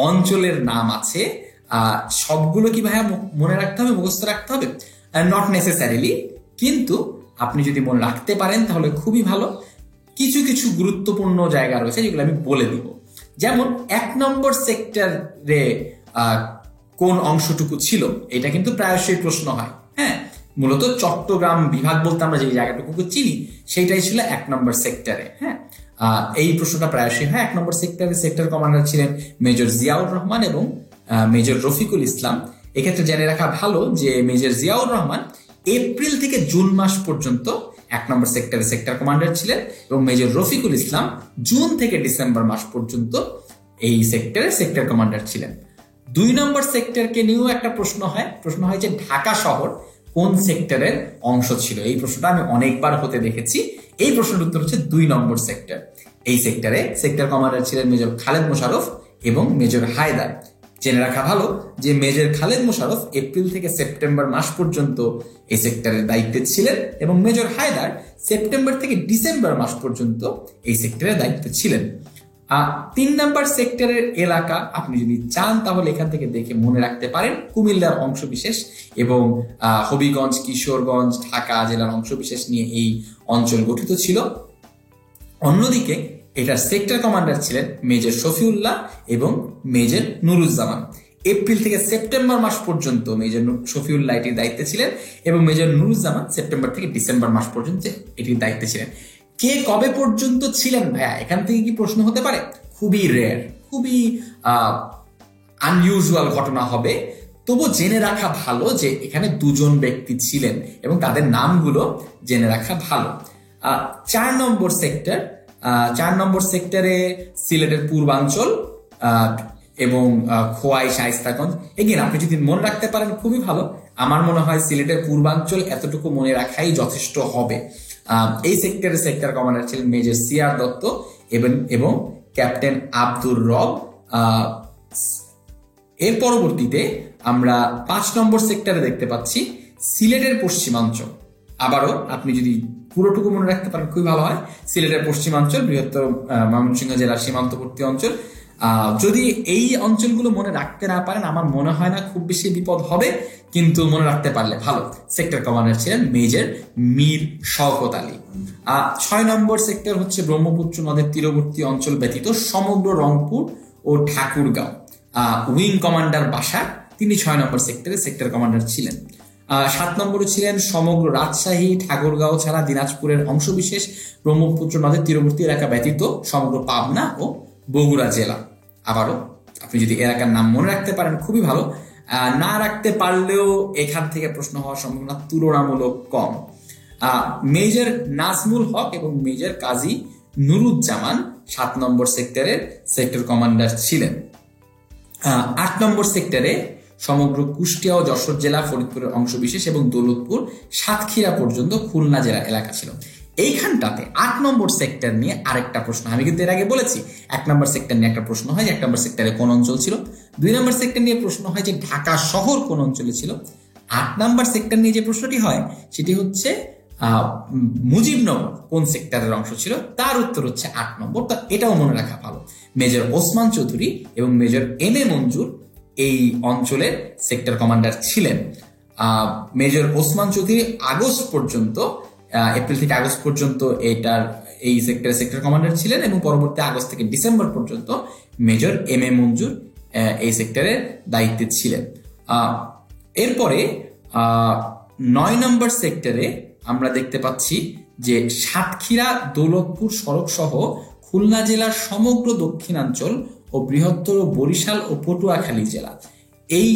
অঞ্চলের নাম আছে। সবগুলো কি ভাইয়া মনে রাখতে হবে, মুখস্থ রাখতে হবে? নট নেসেসারিলি, কিন্তু আপনি যদি মনে রাখতে পারেন তাহলে খুবই ভালো। কিছু কিছু গুরুত্বপূর্ণ জায়গা রয়েছে যেগুলো আমি বলে দিব। যেমন 1 নম্বর সেক্টরে কোন অংশটুকু ছিল, এটা কিন্তু প্রায়শই প্রশ্ন হয়। হ্যাঁ, মূলত চট্টগ্রাম বিভাগ বলতে আমরা যে জায়গাটুকু চিনি সেটাই ছিল 1 নম্বর সেক্টরে। হ্যাঁ, এই প্রশ্নটা প্রায়শই হয়। 1 নম্বর সেক্টরে সেক্টর কমান্ডার ছিলেন মেজর জিয়াউর রহমান এবং মেজর রফিকুল ইসলাম। এক্ষেত্রে জেনে রাখা ভালো যে মেজর জিয়াউর রহমান এপ্রিল থেকে জুন মাস পর্যন্ত 1 নম্বর সেক্টরে সেক্টর কমান্ডার ছিলেন এবং মেজর রফিকুল ইসলাম জুন থেকে ডিসেম্বর মাস পর্যন্ত এই সেক্টরে সেক্টর কমান্ডার ছিলেন। 2 নম্বর সেক্টরকে নিয়েও একটা প্রশ্ন হয় যে ঢাকা শহর কোন সেক্টরের অংশ ছিল। এই প্রশ্নটা আমি অনেকবার হতে দেখেছি। এই প্রশ্নের উত্তর হচ্ছে 2 নম্বর সেক্টর। এই সেক্টরে সেক্টর কমান্ডার ছিলেন মেজর খালেদ মোশাররফ এবং মেজর হায়দার। জেনে রাখা ভালো যে মেজর খালেদ মোশাররফ এপ্রিল থেকে সেপ্টেম্বর মাস পর্যন্ত এই সেক্টরের দায়িত্বে ছিলেন এবং মেজর হায়দার সেপ্টেম্বর থেকে ডিসেম্বর মাস পর্যন্ত এই সেক্টরের দায়িত্বে ছিলেন। 3 নম্বর সেক্টরের এলাকা আপনি যদি চান তাহলে এখান থেকে দেখে মনে রাখতে পারেন। কুমিল্লার অংশবিশেষ এবং হবিগঞ্জ, কিশোরগঞ্জ, ঢাকা জেলার অংশবিশেষ নিয়ে এই অঞ্চল গঠিত ছিল। অন্যদিকে এটার সেক্টর কমান্ডার ছিলেন মেজর শফিউল্লাহ এবং মেজর নুরুজ্জামান। এপ্রিল থেকে সেপ্টেম্বর মাস পর্যন্ত মেজর শফিউল্লাহ এটির দায়িত্বে ছিলেন এবং মেজর নুরুজ্জামান সেপ্টেম্বর থেকে ডিসেম্বর মাস পর্যন্ত এটির দায়িত্বে ছিলেন। কে কবে পর্যন্ত ছিলেন ভাইয়া, এখান থেকে কি প্রশ্ন হতে পারে? খুবই রেয়ার, খুবই আনইউজুয়াল ঘটনা হবে। তবু জেনে রাখা ভালো যে এখানে 2 জন ব্যক্তি ছিলেন এবং তাদের নামগুলো জেনে রাখা ভালো। 4 নম্বর সেক্টর, 4 নম্বর সেক্টরে সিলেটের পূর্বাঞ্চল এবং খোয়াই, শায়েস্তাগঞ্জ। এগেন আপনি যদি মনে রাখতে পারেন খুবই ভালো। আমার মনে হয় সিলেটের পূর্বাঞ্চল এতটুকু মনে রাখাই যথেষ্ট হবে। এই সেক্টরের সেক্টর কমান্ডার ছিলেন মেজর সিআর দত্ত এবং ক্যাপ্টেন আব্দুর রব। এর পরবর্তীতে আমরা 5 নম্বর সেক্টরে দেখতে পাচ্ছি সিলেটের পশ্চিমাঞ্চল। আবারও আপনি যদি পুরোটুকু মনে রাখতে পারেন খুবই ভালো হয়। সিলেটের পশ্চিমাঞ্চল বৃহত্তর ময়মনসিংহ জেলার সীমান্তবর্তী অঞ্চল। যদি এই অঞ্চলগুলো মনে রাখতে না পারেন, আমার মনে হয় না খুব বেশি বিপদ হবে, কিন্তু মনে রাখতে পারলে ভালো। সেক্টর কমান্ডার ছিলেন মেজর মীর শওকত আলী। 6 নম্বর সেক্টর হচ্ছে ব্রহ্মপুত্র নদের তীরবর্তী অঞ্চল ব্যতীত সমগ্র রংপুর ও ঠাকুরগাঁও। উইং কমান্ডার বাশা, তিনি 6 নম্বর সেক্টরে সেক্টর কমান্ডার ছিলেন। 7 নম্বরে ছিলেন সমগ্র রাজশাহী ঠাকুরগাঁও ছাড়া দিনাজপুরের অংশবিশেষ ব্রহ্মপুত্র নদের তীরবর্তী এলাকা ব্যতীত সমগ্র পাবনা ও বগুড়া জেলা। আবারও আপনি যদি এলাকার নাম মনে রাখতে পারেন খুবই ভালো, না রাখতে পারলেও এখান থেকে প্রশ্ন হওয়ার সম্ভাবনা তুলনামূলক কম। মেজর নাজমুল হক এবং মেজর কাজী নুরুজ্জামান 7 নম্বর সেক্টরের সেক্টর কমান্ডার ছিলেন। 8 নম্বর সেক্টরে সমগ্র কুষ্টিয়া ও যশোর জেলা, ফরিদপুরের অংশবিশেষ এবং দৌলতপুর সাতক্ষীরা পর্যন্ত খুলনা জেলা এলাকা ছিল। এইখানটাতে 8 নম্বর সেক্টর নিয়ে আরেকটা প্রশ্ন, আমি কিন্তু এর আগে বলেছি 1 নম্বর সেক্টর নিয়ে একটা প্রশ্ন হয় যে 1 নম্বর সেক্টরে কোন অঞ্চল ছিল। 2 নম্বর সেক্টর নিয়ে প্রশ্ন হয় যে ঢাকা শহর কোন অঞ্চলে ছিল। 8 নম্বর সেক্টর নিয়ে যে প্রশ্নটি হয় সেটি হচ্ছে মুজিবনগর কোন সেক্টরের অংশ ছিল, তার উত্তর হচ্ছে 8 নম্বর। তো এটাও মনে রাখা ভালো। মেজর ওসমান চৌধুরী এবং মেজর এম এ মঞ্জুর এই অঞ্চলের সেক্টর কমান্ডার ছিলেন। মেজর ওসমান চৌধুরী আগস্ট পর্যন্ত, এপ্রিল থেকে আগস্ট পর্যন্ত এই সেক্টর কমান্ডার ছিলেন এবং পরবর্তী আগস্ট থেকে ডিসেম্বর পর্যন্ত মেজর এম এ মঞ্জুর এই সেক্টরের দায়িত্বে ছিলেন। এরপরে 9 নম্বর সেক্টরে আমরা দেখতে পাচ্ছি যে সাতক্ষীরা দৌলতপুর সড়ক সহ খুলনা জেলার সমগ্র দক্ষিণাঞ্চল ও বৃহত্তর বরিশাল ও পটুয়াখালী জেলা, এই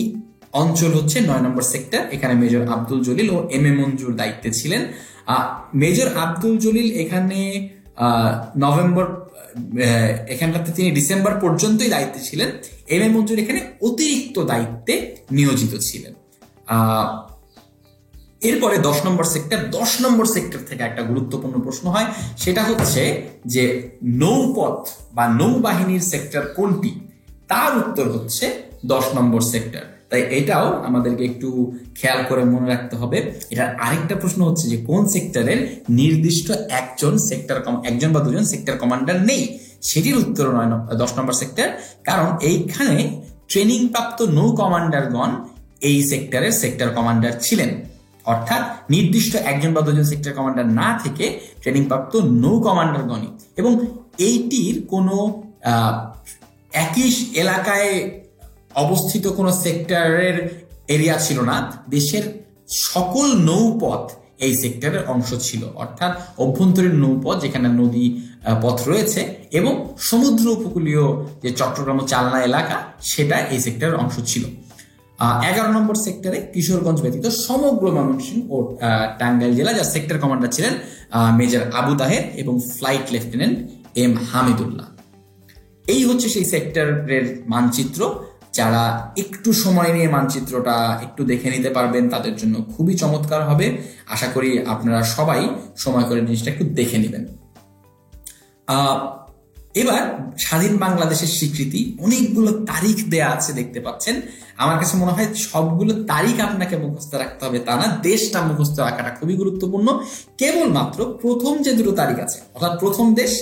অঞ্চল হচ্ছে 9 নম্বর সেক্টর। এখানে major Abdul Jalil O M A মঞ্জুর দায়িত্বে ছিলেন। মেজর আব্দুল জলিল এখানে এখানটাতে তিনি ডিসেম্বর পর্যন্তই দায়িত্বে ছিলেন। এম এ মঞ্জুর এখানে অতিরিক্ত দায়িত্বে নিয়োজিত ছিলেন। এরপরে 10 নম্বর সেক্টর। 10 নম্বর সেক্টর থেকে একটা গুরুত্বপূর্ণ প্রশ্ন হয়, সেটা হচ্ছে যে নৌপথ বা নৌবাহিনীর সেক্টর কোনটি, তার উত্তর হচ্ছে 10 নম্বর সেক্টর। তাই এটাও আমাদেরকে একটু খেয়াল করে মনে রাখতে হবে। এটার আরেকটা প্রশ্ন হচ্ছে যে কোন সেক্টরের নির্দিষ্ট একজন বা দুজন সেক্টর কমান্ডার নেই, সেটির উত্তর 10 নম্বর সেক্টর। কারণ এইখানে ট্রেনিং প্রাপ্ত নৌ কমান্ডারগণ এই সেক্টরের সেক্টর কমান্ডার ছিলেন। অর্থাৎ নির্দিষ্ট একজন বা দুজন সেক্টর কমান্ডার না থেকে ট্রেনিং প্রাপ্ত নৌ কমান্ডারগণই, এবং এইটির কোনো একই এলাকায় অবস্থিত কোনো সেক্টরের এরিয়া ছিল না। দেশের সকল নৌপথ এই সেক্টরের অংশ ছিল, অর্থাৎ অভ্যন্তরীণ নৌপথ যেখানে নদী পথ রয়েছে এবং সমুদ্র উপকূলীয় যে চট্টগ্রাম ও চালনা এলাকা, সেটা এই সেক্টরের অংশ ছিল। 11 নম্বর সেক্টরে কিশোরগঞ্জ ব্যতীত সমগ্র ময়মনসিংহ ও টাঙ্গাইল জেলা, যার সেক্টর কমান্ডার ছিলেন মেজর আবু তাহের এবং ফ্লাইট লেফটেন্যান্ট এম হামিদুল্লাহ। এই হচ্ছে সেই সেক্টরের মানচিত্র। যারা একটু সময় নিয়ে মানচিত্রটা একটু দেখে নিতে পারবেন তাদের জন্য খুবই চমৎকার হবে। আশা করি আপনারা সবাই সময় করে জিনিসটা একটু দেখে নেবেন। এবার স্বাধীন বাংলাদেশের স্বীকৃতি, অনেকগুলো তারিখ দেয়া আছে দেখতে পাচ্ছেন। আমার কাছে মনে হয় সবগুলো তারিখ আপনাকে মুখস্থ রাখতে হবে তা না, দেশটা মুখস্থ রাখাটা খুবই গুরুত্বপূর্ণ। কেবলমাত্র প্রথম যে দুটো তারিখ আছে, অর্থাৎ প্রথম দেশ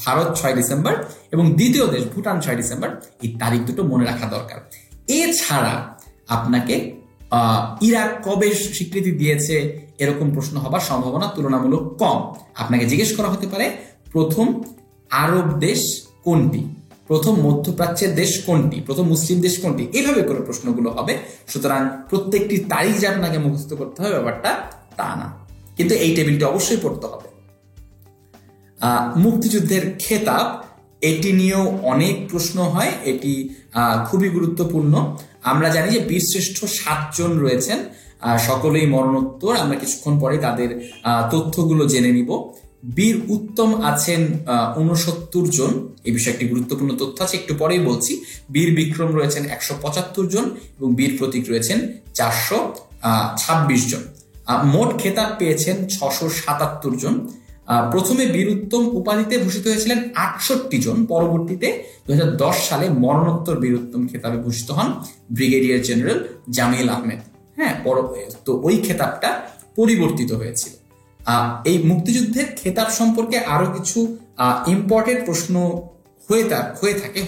ভারত 6 ডিসেম্বর এবং দ্বিতীয় দেশ ভুটান 6 ডিসেম্বর, এই তারিখ দুটো মনে রাখা দরকার। এছাড়া আপনাকে ইরাক কবে স্বীকৃতি দিয়েছে এরকম প্রশ্ন হবার সম্ভাবনা তুলনামূলক কম। আপনাকে জিজ্ঞেস করা হতে পারে প্রথম আরব দেশ কোনটি, প্রথম মধ্যপ্রাচ্যের দেশ কোনটি, প্রথম মুসলিম দেশ কোনটি, এইভাবে করে প্রশ্নগুলো হবে। সুতরাং প্রত্যেকটি তারিখ যে আপনাকে মুখস্থ করতে হবে ব্যাপারটা তা না, কিন্তু এই টেবিলটি অবশ্যই পড়তে হবে। মুক্তিযুদ্ধের খেতাব, এটি নিয়েও অনেক প্রশ্ন হয়, এটি খুবই গুরুত্বপূর্ণ। আমরা জানি যে বীরশ্রেষ্ঠ 7 জন রয়েছেন, সকলেই মরণোত্তর। আমরা কিছুক্ষণ পরে তাদের তথ্যগুলো জেনে নিব। বীর উত্তম আছেন 69 জন, এই বিষয়ে একটি গুরুত্বপূর্ণ তথ্য আছে, একটু পরেই বলছি। বীর বিক্রম রয়েছেন 175 জন এবং বীর প্রতীক রয়েছেন 426 জন। মোট খেতাব পেয়েছেন 677 জন। প্রথমে বীর উত্তম উপাধিতে ভূষিত হয়েছিলেন 68 জন, পরবর্তীতে 2010 সালে মরণোত্তর বীর উত্তম খেতাবে ভূষিত হন ব্রিগেডিয়ার জেনারেল জামিল আহমেদ। হ্যাঁ, তো ওই খেতাবটা পরিবর্তিত হয়েছিল। এই মুক্তিযুদ্ধের খেতাব সম্পর্কে আরো কিছু ইম্পর্টেন্ট প্রশ্ন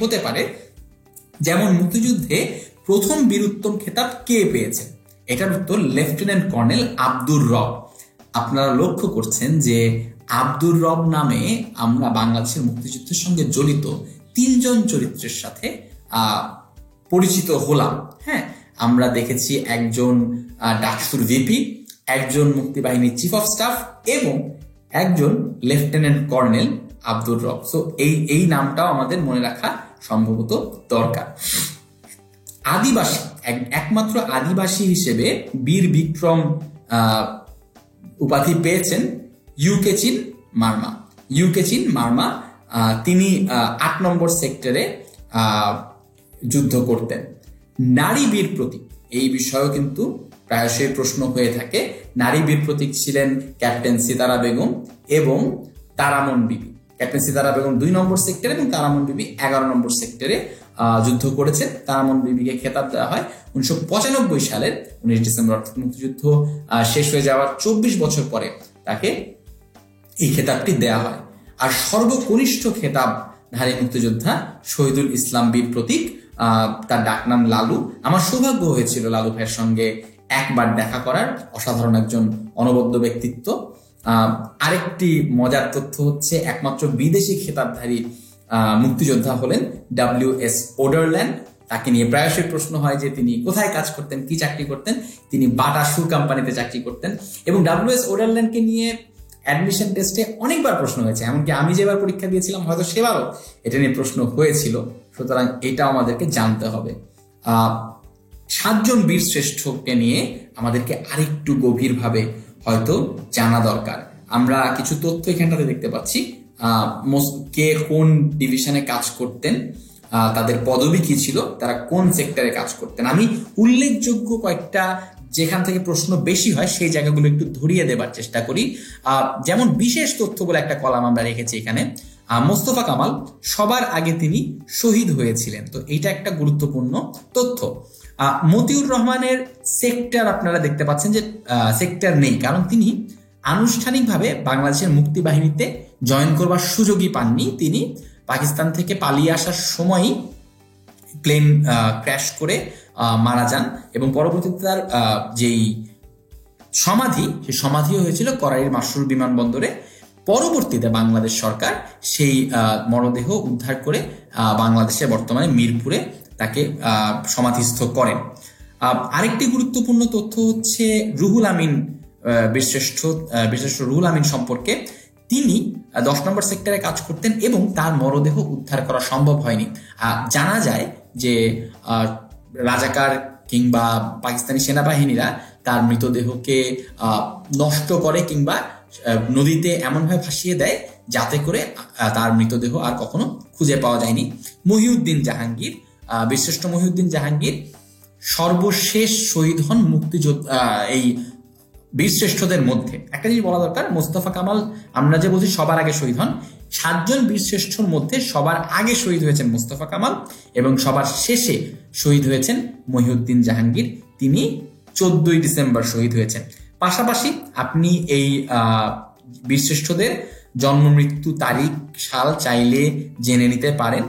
হতে পারে, যেমন মুক্তিযুদ্ধে প্রথম বীরুত্তম খেতাব কে পেয়েছে? এটার উত্তর লেফটেন্যান্ট কর্নেল আব্দুর রব। আপনারা লক্ষ্য করছেন যে আব্দুর রব নামে আমরা বাংলাদেশের মুক্তিযুদ্ধের সঙ্গে জড়িত 3 জন চরিত্রের সাথে পরিচিত হলাম। হ্যাঁ, আমরা দেখেছি একজন ডাকসুর ভিপি, একজন মুক্তিবাহিনীর চিফ অফ স্টাফ এবং একজন লেফটেন্যান্ট কর্নেল আব্দুর রব। সো এই নামটাও আমাদের মনে রাখা সম্ভবত দরকার। আদিবাসী, একমাত্র আদিবাসী হিসেবে বীর বিক্রম উপাধি পেয়েছেন ইউকেচিন মার্মা। ইউকেচিন মার্মা তিনি 8 নম্বর সেক্টরে যুদ্ধ করতেন। নারী বীর প্রতীক, এই বিষয়েও কিন্তু প্রায়শই প্রশ্ন হয়ে থাকে। নারী বীর প্রতীক ছিলেন ক্যাপ্টেন সিতারা বেগম এবং তারামন বিবি। ক্যাপ্টেন সিতারা বেগম 2 নম্বর সেক্টরে এবং তারামন বিবি 11 নম্বর সেক্টরে যুদ্ধ করেছেন। তারামন বিবিকে খেতাব দেওয়া হয় 1995 সালের 19 ডিসেম্বর, অর্থাৎ মুক্তিযুদ্ধ শেষ হয়ে যাওয়ার 24 বছর পরে তাকে এই খেতাবটি দেওয়া হয়। আর সর্বকনিষ্ঠ খেতাবধারী মুক্তিযোদ্ধা শহীদুল ইসলাম বীর প্রতীক, তার ডাকনাম লালু। আমার সৌভাগ্য হয়েছিল লালু ভাইয়ের সঙ্গে একবার দেখা করার, অসাধারণ একজন অনবদ্য ব্যক্তিত্ব। আরেকটি মজার তথ্য হচ্ছে একমাত্র বিদেশি খেতাবধারী মুক্তিযোদ্ধা হলেন WS ওডারল্যান্ড। তাকে নিয়ে প্রায়শই প্রশ্ন হয় যে তিনি কোথায় কাজ করতেন, কি চাকরি করতেন। তিনি বাটা শু কোম্পানিতে চাকরি করতেন এবং WS ওডারল্যান্ডকে নিয়ে অ্যাডমিশন টেস্টে অনেকবার প্রশ্ন হয়েছে, এমনকি আমি যেবার পরীক্ষা দিয়েছিলাম হয়তো সেবারও এটা নিয়ে প্রশ্ন হয়েছিল। সুতরাং এটাও আমাদেরকে জানতে হবে। 7 জন বীর শ্রেষ্ঠকে নিয়ে আমাদেরকে আরেকটু গভীরভাবে হয়তো জানা দরকার। আমরা কিছু তথ্য এখানটাতে দেখতে পাচ্ছি, কে কোন ডিভিশনে কাজ করতেন, তাদের পদবি কি ছিল, তারা কোন সেক্টরে কাজ করতেন। আমি উল্লেখযোগ্য কয়েকটা যেখান থেকে প্রশ্ন বেশি হয় সেই জায়গাগুলো একটু ধরিয়ে দেবার চেষ্টা করি। যেমন বিশেষ তথ্য বলে একটা কলাম আমরা রেখেছি এখানে। মোস্তফা কামাল সবার আগে তিনি শহীদ হয়েছিলেন, তো এইটা একটা গুরুত্বপূর্ণ তথ্য। মতিউর রহমানের সেক্টর আপনারা দেখতে পাচ্ছেন যে সেক্টর নেই, কারণ তিনি আনুষ্ঠানিকভাবে বাংলাদেশের মুক্তিবাহিনীতে জয়েন করবার সুযোগই পাননি। তিনি পাকিস্তান থেকে পালিয়ে আসার সময়ই প্লেন ক্র্যাশ করে মারা যান এবং পরবর্তীতে তার যেই সমাধি, সেই সমাধিও হয়েছিল করাইয়ের মাশরুর বিমানবন্দরে। পরবর্তীতে বাংলাদেশ সরকার সেই মরদেহ উদ্ধার করে বাংলাদেশের বর্তমানে মিরপুরে তাকে সমাধিস্থ করেন। আরেকটি গুরুত্বপূর্ণ তথ্য হচ্ছে রুহুল আমিন, বীরশ্রেষ্ঠ রুহুল আমিন সম্পর্কে। তিনি 10 নম্বর সেক্টরে কাজ করতেন এবং তার মরদেহ উদ্ধার করা সম্ভব হয়নি। জানা যায় যে রাজাকার কিংবা পাকিস্তানি সেনাবাহিনীরা তার মৃতদেহকে নষ্ট করে কিংবা নদীতে এমনভাবে ভাসিয়ে দেয় যাতে করে তার মৃতদেহ আর কখনো খুঁজে পাওয়া যায়নি। মহিউদ্দিন জাহাঙ্গীর, বীরশ্রেষ্ঠ মহিউদ্দিন জাহাঙ্গীর সর্বশেষ শহীদ হন মুক্তিযোদ্ধা। এই বীরশ্রেষ্ঠদের মধ্যে একটা জিনিস বলা দরকার, মোস্তফা কামাল আমরা যে বলছি সবার আগে শহীদ হন, 7 জন বীরশ্রেষ্ঠর মধ্যে সবার আগে শহীদ হয়েছেন মোস্তফা কামাল এবং সবার শেষে শহীদ হয়েছেন মহিউদ্দিন জাহাঙ্গীর। তিনি 14 ডিসেম্বর শহীদ হয়েছেন। পাশাপাশি আপনি এই বীরশ্রেষ্ঠদের জন্ম মৃত্যু তারিখ সাল চাইলে জেনে নিতে পারেন।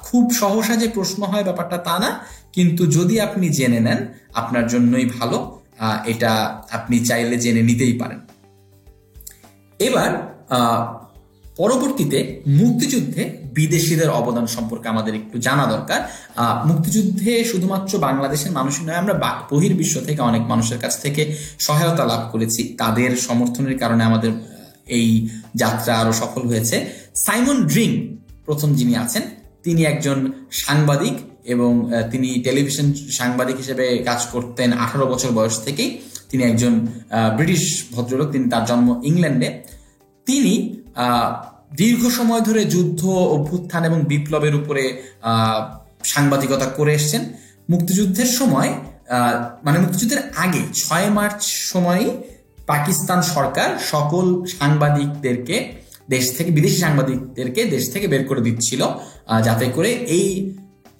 খুব সহসা যে প্রশ্ন হয় ব্যাপারটা তা না, কিন্তু যদি আপনি জেনে নেন আপনার জন্যই ভালো, এটা আপনি চাইলে জেনে নিতেই পারেন। এবার পরবর্তীতে মুক্তিযুদ্ধে বিদেশিদের অবদান সম্পর্কে আমাদের একটু জানা দরকার। মুক্তিযুদ্ধে শুধুমাত্র বাংলাদেশের মানুষই নয়, আমরা বহির্বিশ্ব থেকে অনেক মানুষের কাছ থেকে সহায়তা লাভ করেছি। তাদের সমর্থনের কারণে আমাদের এই যাত্রা আরো সফল হয়েছে। সাইমন ড্রিং প্রথম যিনি আছেন, তিনি একজন সাংবাদিক এবং তিনি টেলিভিশন সাংবাদিক হিসেবে কাজ করতেন 18 বছর বয়স থেকেই। তিনি একজন ব্রিটিশ ভদ্রলোক, তিনি তার জন্ম ইংল্যান্ডে। তিনি দীর্ঘ সময় ধরে যুদ্ধ, অভ্যুত্থান এবং বিপ্লবের উপরে সাংবাদিকতা করে এসছেন। মুক্তিযুদ্ধের সময় মানে মুক্তিযুদ্ধের আগে 6 মার্চ সময়ই পাকিস্তান সরকার সকল সাংবাদিকদেরকে দেশ থেকে, বিদেশি সাংবাদিকদেরকে দেশ থেকে বের করে দিচ্ছিল, যাতে করে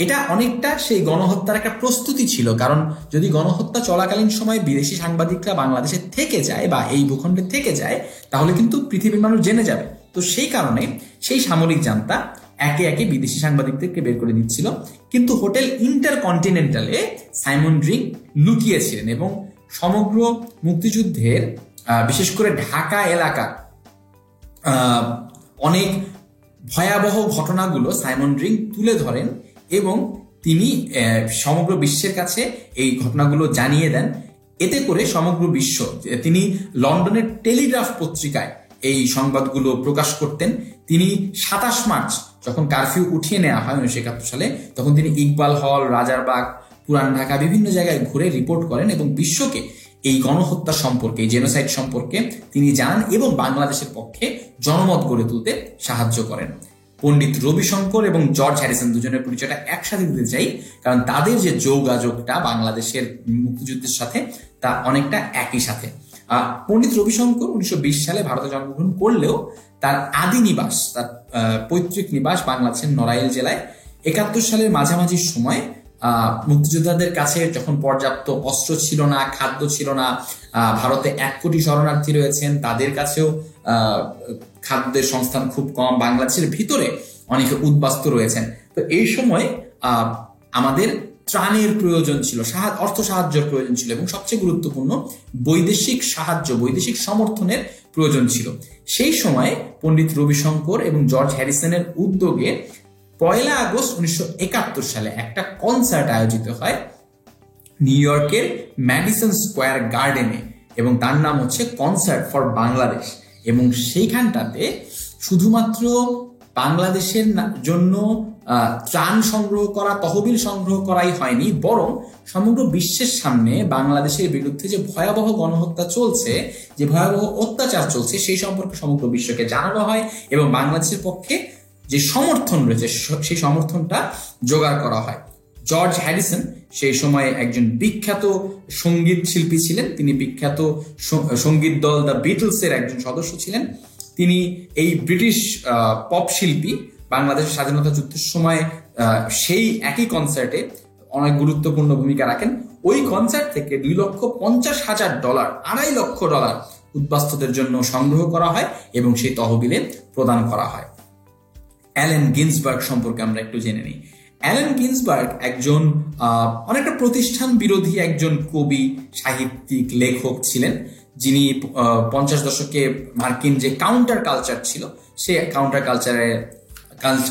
এটা অনেকটা সেই গণহত্যার একটা প্রস্তুতি ছিল। কারণ যদি গণহত্যা চলাকালীন সময় বিদেশি সাংবাদিকরা বাংলাদেশে থেকে যায় বা এই ভূখণ্ডে থেকে যায়, তাহলে কিন্তু পৃথিবীর মানুষ জেনে যাবে। তো সেই কারণে সেই সামরিক জান্তা একে একে বিদেশি সাংবাদিকদেরকে বের করে দিচ্ছিল। কিন্তু হোটেল ইন্টারকন্টিনেন্টালে সাইমন রিং লুকিয়েছিলেন এবং সমগ্র মুক্তিযুদ্ধের বিশেষ করে ঢাকা এলাকার অনেক ভয়াবহ ঘটনাগুলো সাইমন রিং তুলে ধরেন এবং তিনি সমগ্র বিশ্বের কাছে এই ঘটনাগুলো জানিয়ে দেন। এতে করে সমগ্র বিশ্ব, তিনি লন্ডনের টেলিগ্রাফ পত্রিকায় এই সংবাদগুলো প্রকাশ করতেন। তিনি 27 মার্চ যখন কারফিউ উঠিয়ে নেওয়া হয় 1971 সালে, তখন তিনি ইকবাল হল, রাজারবাগ, পুরান ঢাকা বিভিন্ন জায়গায় ঘুরে রিপোর্ট করেন এবং বিশ্বকে এই গণহত্যা সম্পর্কে, এই জেনোসাইড সম্পর্কে তিনি জানান এবং বাংলাদেশের পক্ষে জনমত গড়ে তুলতে সাহায্য করেন। পণ্ডিত রবিশঙ্কর এবং জর্জ হ্যারিসন দুজনের পরিচয়টা একসাথে দিতে চাই, কারণ তাদের যে যোগাযোগটা বাংলাদেশের মুক্তিযুদ্ধের সাথে তা অনেকটা একই সাথে। পণ্ডিত রবিশঙ্কর 1920 সালে ভারতে জন্মগ্রহণ করলেও তার আদি নিবাস, তার পৈতৃক নিবাস বাংলাদেশের নড়াইল জেলায়। 71 সালের মাঝামাঝি সময় মুক্তিযোদ্ধাদের কাছে যখন পর্যাপ্ত অস্ত্র ছিল না, খাদ্য ছিল না, ভারতে 1 কোটি শরণার্থী রয়েছেন, তাদের কাছেও খাদ্যের সংস্থান খুব কম, বাংলাদেশের ভিতরে অনেকে উদ্বাস্তু রয়েছেন। তো এই সময় আমাদের ত্রাণের প্রয়োজন ছিল, অর্থ সাহায্যের প্রয়োজন ছিল এবং সবচেয়ে গুরুত্বপূর্ণ বৈদেশিক সাহায্য, বৈদেশিক সমর্থনের প্রয়োজন ছিল। সেই সময় পণ্ডিত রবিশঙ্কর এবং জর্জ হ্যারিসনের উদ্যোগে 1 আগস্ট 1971 সালে একটা কনসার্ট আয়োজিত হয় নিউ ইয়র্কের ম্যাডিসন স্কোয়ার গার্ডেনে এবং তার নাম হচ্ছে কনসার্ট ফর বাংলাদেশ। এবং সেইখানটাতে শুধুমাত্র বাংলাদেশের জন্য ত্রাণ সংগ্রহ করা, তহবিল সংগ্রহ করাই হয়নি, বরং সমগ্র বিশ্বের সামনে বাংলাদেশের বিরুদ্ধে যে ভয়াবহ গণহত্যা চলছে, যে ভয়াবহ অত্যাচার চলছে, সেই সম্পর্কে সমগ্র বিশ্বকে জানানো হয় এবং বাংলাদেশের পক্ষে যে সমর্থন রয়েছে সেই সমর্থনটা জোগাড় করা হয়। জর্জ হ্যারিসন সেই সময়ে একজন বিখ্যাত সঙ্গীত শিল্পী ছিলেন। তিনি বিখ্যাত সঙ্গীত দল দ্য বিটলসের একজন সদস্য ছিলেন। তিনি এই ব্রিটিশ পপ শিল্পী বাংলাদেশের স্বাধীনতা যুদ্ধের সময় সেই একই কনসার্টে অনেক গুরুত্বপূর্ণ ভূমিকা রাখেন। ওই কনসার্ট থেকে $2,50,000, $2.5 লক্ষ উদ্বাস্তুদের জন্য সংগ্রহ করা হয় এবং সেই তহবিলে প্রদান করা হয়। অ্যালেন গিন্সবার্গ সম্পর্কে আমরা একটু জেনে নিই। অ্যালেন গিন্সবার্গ একজন অনেকটা প্রতিষ্ঠান বিরোধী একজন কবি, সাহিত্যিক, লেখক ছিলেন, যিনি 50 দশকে মার্কিন যে কাউন্টার কালচার ছিল সে কাউন্টার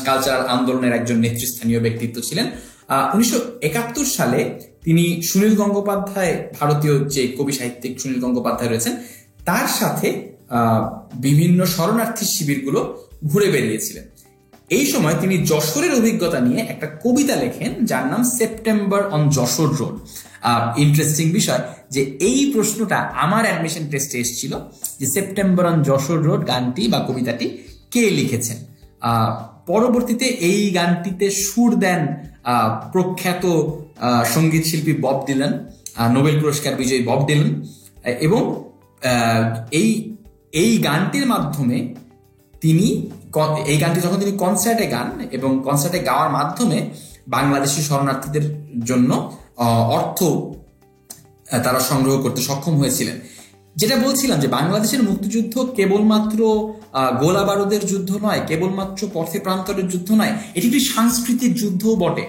কালচারাল আন্দোলনের একজন নেতৃস্থানীয় ব্যক্তিত্ব ছিলেন। 1971 সালে তিনি সুনীল গঙ্গোপাধ্যায়, ভারতীয় যে কবি সাহিত্যিক সুনীল গঙ্গোপাধ্যায় রয়েছেন, তার সাথে বিভিন্ন শরণার্থী শিবিরগুলো ঘুরে বেরিয়েছিলেন। এই সময় তিনি যশোরের অভিজ্ঞতা নিয়ে একটা কবিতা লেখেন যার নাম September on Jessore road. Interesting বিষয় যে এই প্রশ্নটা আমার অ্যাডমিশন টেস্টে এসেছিল যে সেপ্টেম্বর অন যশোর রোড গানটি বা কবিতাটি কে লিখেছেন। পরবর্তীতে এই গানটিতে সুর দেন প্রখ্যাত সঙ্গীত শিল্পী বব ডিলান, নোবেল পুরস্কার বিজয়ী বব ডিলান, এবং এই গানটির মাধ্যমে তিনি এই গানটি যখন তিনি কনসার্টে গান এবং কনসার্টে গাওয়ার মাধ্যমে বাংলাদেশি শরণার্থীদের জন্য অর্থ তারা সংগ্রহ করতে সক্ষম হয়েছিলেন। যেটা বলছিলাম যে বাংলাদেশের মুক্তিযুদ্ধ কেবলমাত্র গোলা বারুদের যুদ্ধ নয়, কেবলমাত্র পথে প্রান্তরের যুদ্ধ নয়, এটি একটি সাংস্কৃতিক যুদ্ধও বটে।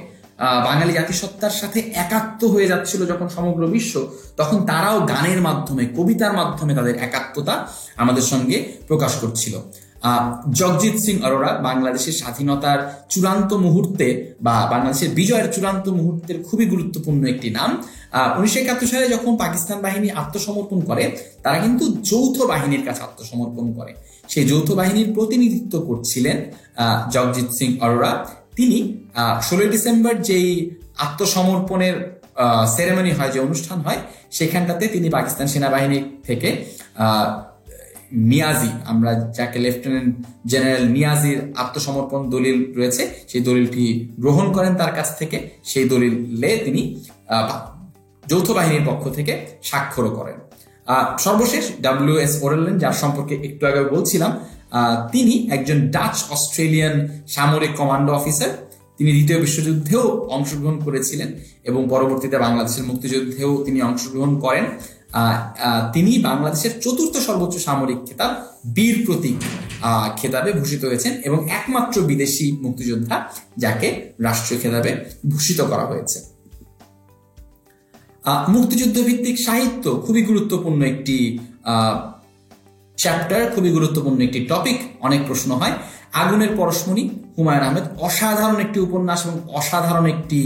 বাঙালি জাতিসত্তার সাথে একাত্ম হয়ে যাচ্ছিল যখন সমগ্র বিশ্ব, তখন তারাও গানের মাধ্যমে, কবিতার মাধ্যমে তাদের একাত্মতা আমাদের সঙ্গে প্রকাশ করছিল। জগজিৎ সিং অরোরা বাংলাদেশের স্বাধীনতার চূড়ান্ত মুহূর্তে বা বাংলাদেশের বিজয়ের চূড়ান্ত মুহূর্তের খুবই গুরুত্বপূর্ণ একটি নাম। 1971 সালে যখন পাকিস্তান বাহিনী আত্মসমর্পণ করে, তারা কিন্তু যৌথ বাহিনীর কাছে আত্মসমর্পণ করে। সেই যৌথ বাহিনীর প্রতিনিধিত্ব করছিলেন জগজিৎ সিং অরোরা। তিনি 16 ডিসেম্বর যেই আত্মসমর্পণের সেরেমনি হয়, যে অনুষ্ঠান হয়, সেখানটাতে তিনি পাকিস্তান সেনাবাহিনী থেকে নিয়াজি, আমরা যাকে লেফটেন্যান্ট জেনারেল নিয়াজির আত্মসমর্পণ দলিল রয়েছে সেই দলিলটি গ্রহণ করেন তার কাছ থেকে। সেই দলিলে তিনি যৌথ বাহিনীর পক্ষ থেকে স্বাক্ষরও করেন। সর্বশেষ WS ওরেলেন, যার সম্পর্কে একটু আগে বলছিলাম, তিনি একজন ডাচ অস্ট্রেলিয়ান সামরিক কমান্ডো অফিসার। তিনি দ্বিতীয় বিশ্বযুদ্ধেও অংশগ্রহণ করেছিলেন এবং পরবর্তীতে বাংলাদেশের মুক্তিযুদ্ধেও তিনি অংশগ্রহণ করেন। তিনি বাংলাদেশের 4র্থ সর্বোচ্চ সামরিক খেতাব বীর প্রতীক খেতাবে ভূষিত হয়েছেন এবং একমাত্র বিদেশি মুক্তিযোদ্ধা যাকে রাষ্ট্রীয় খেতাবে ভূষিত করা হয়েছে। মুক্তিযুদ্ধ ভিত্তিক সাহিত্য খুবই গুরুত্বপূর্ণ একটি চ্যাপ্টার, খুবই গুরুত্বপূর্ণ একটি টপিক, অনেক প্রশ্ন হয়। আগুনের পরশমণি, হুমায়ুন আহমেদ, অসাধারণ একটি উপন্যাস এবং অসাধারণ একটি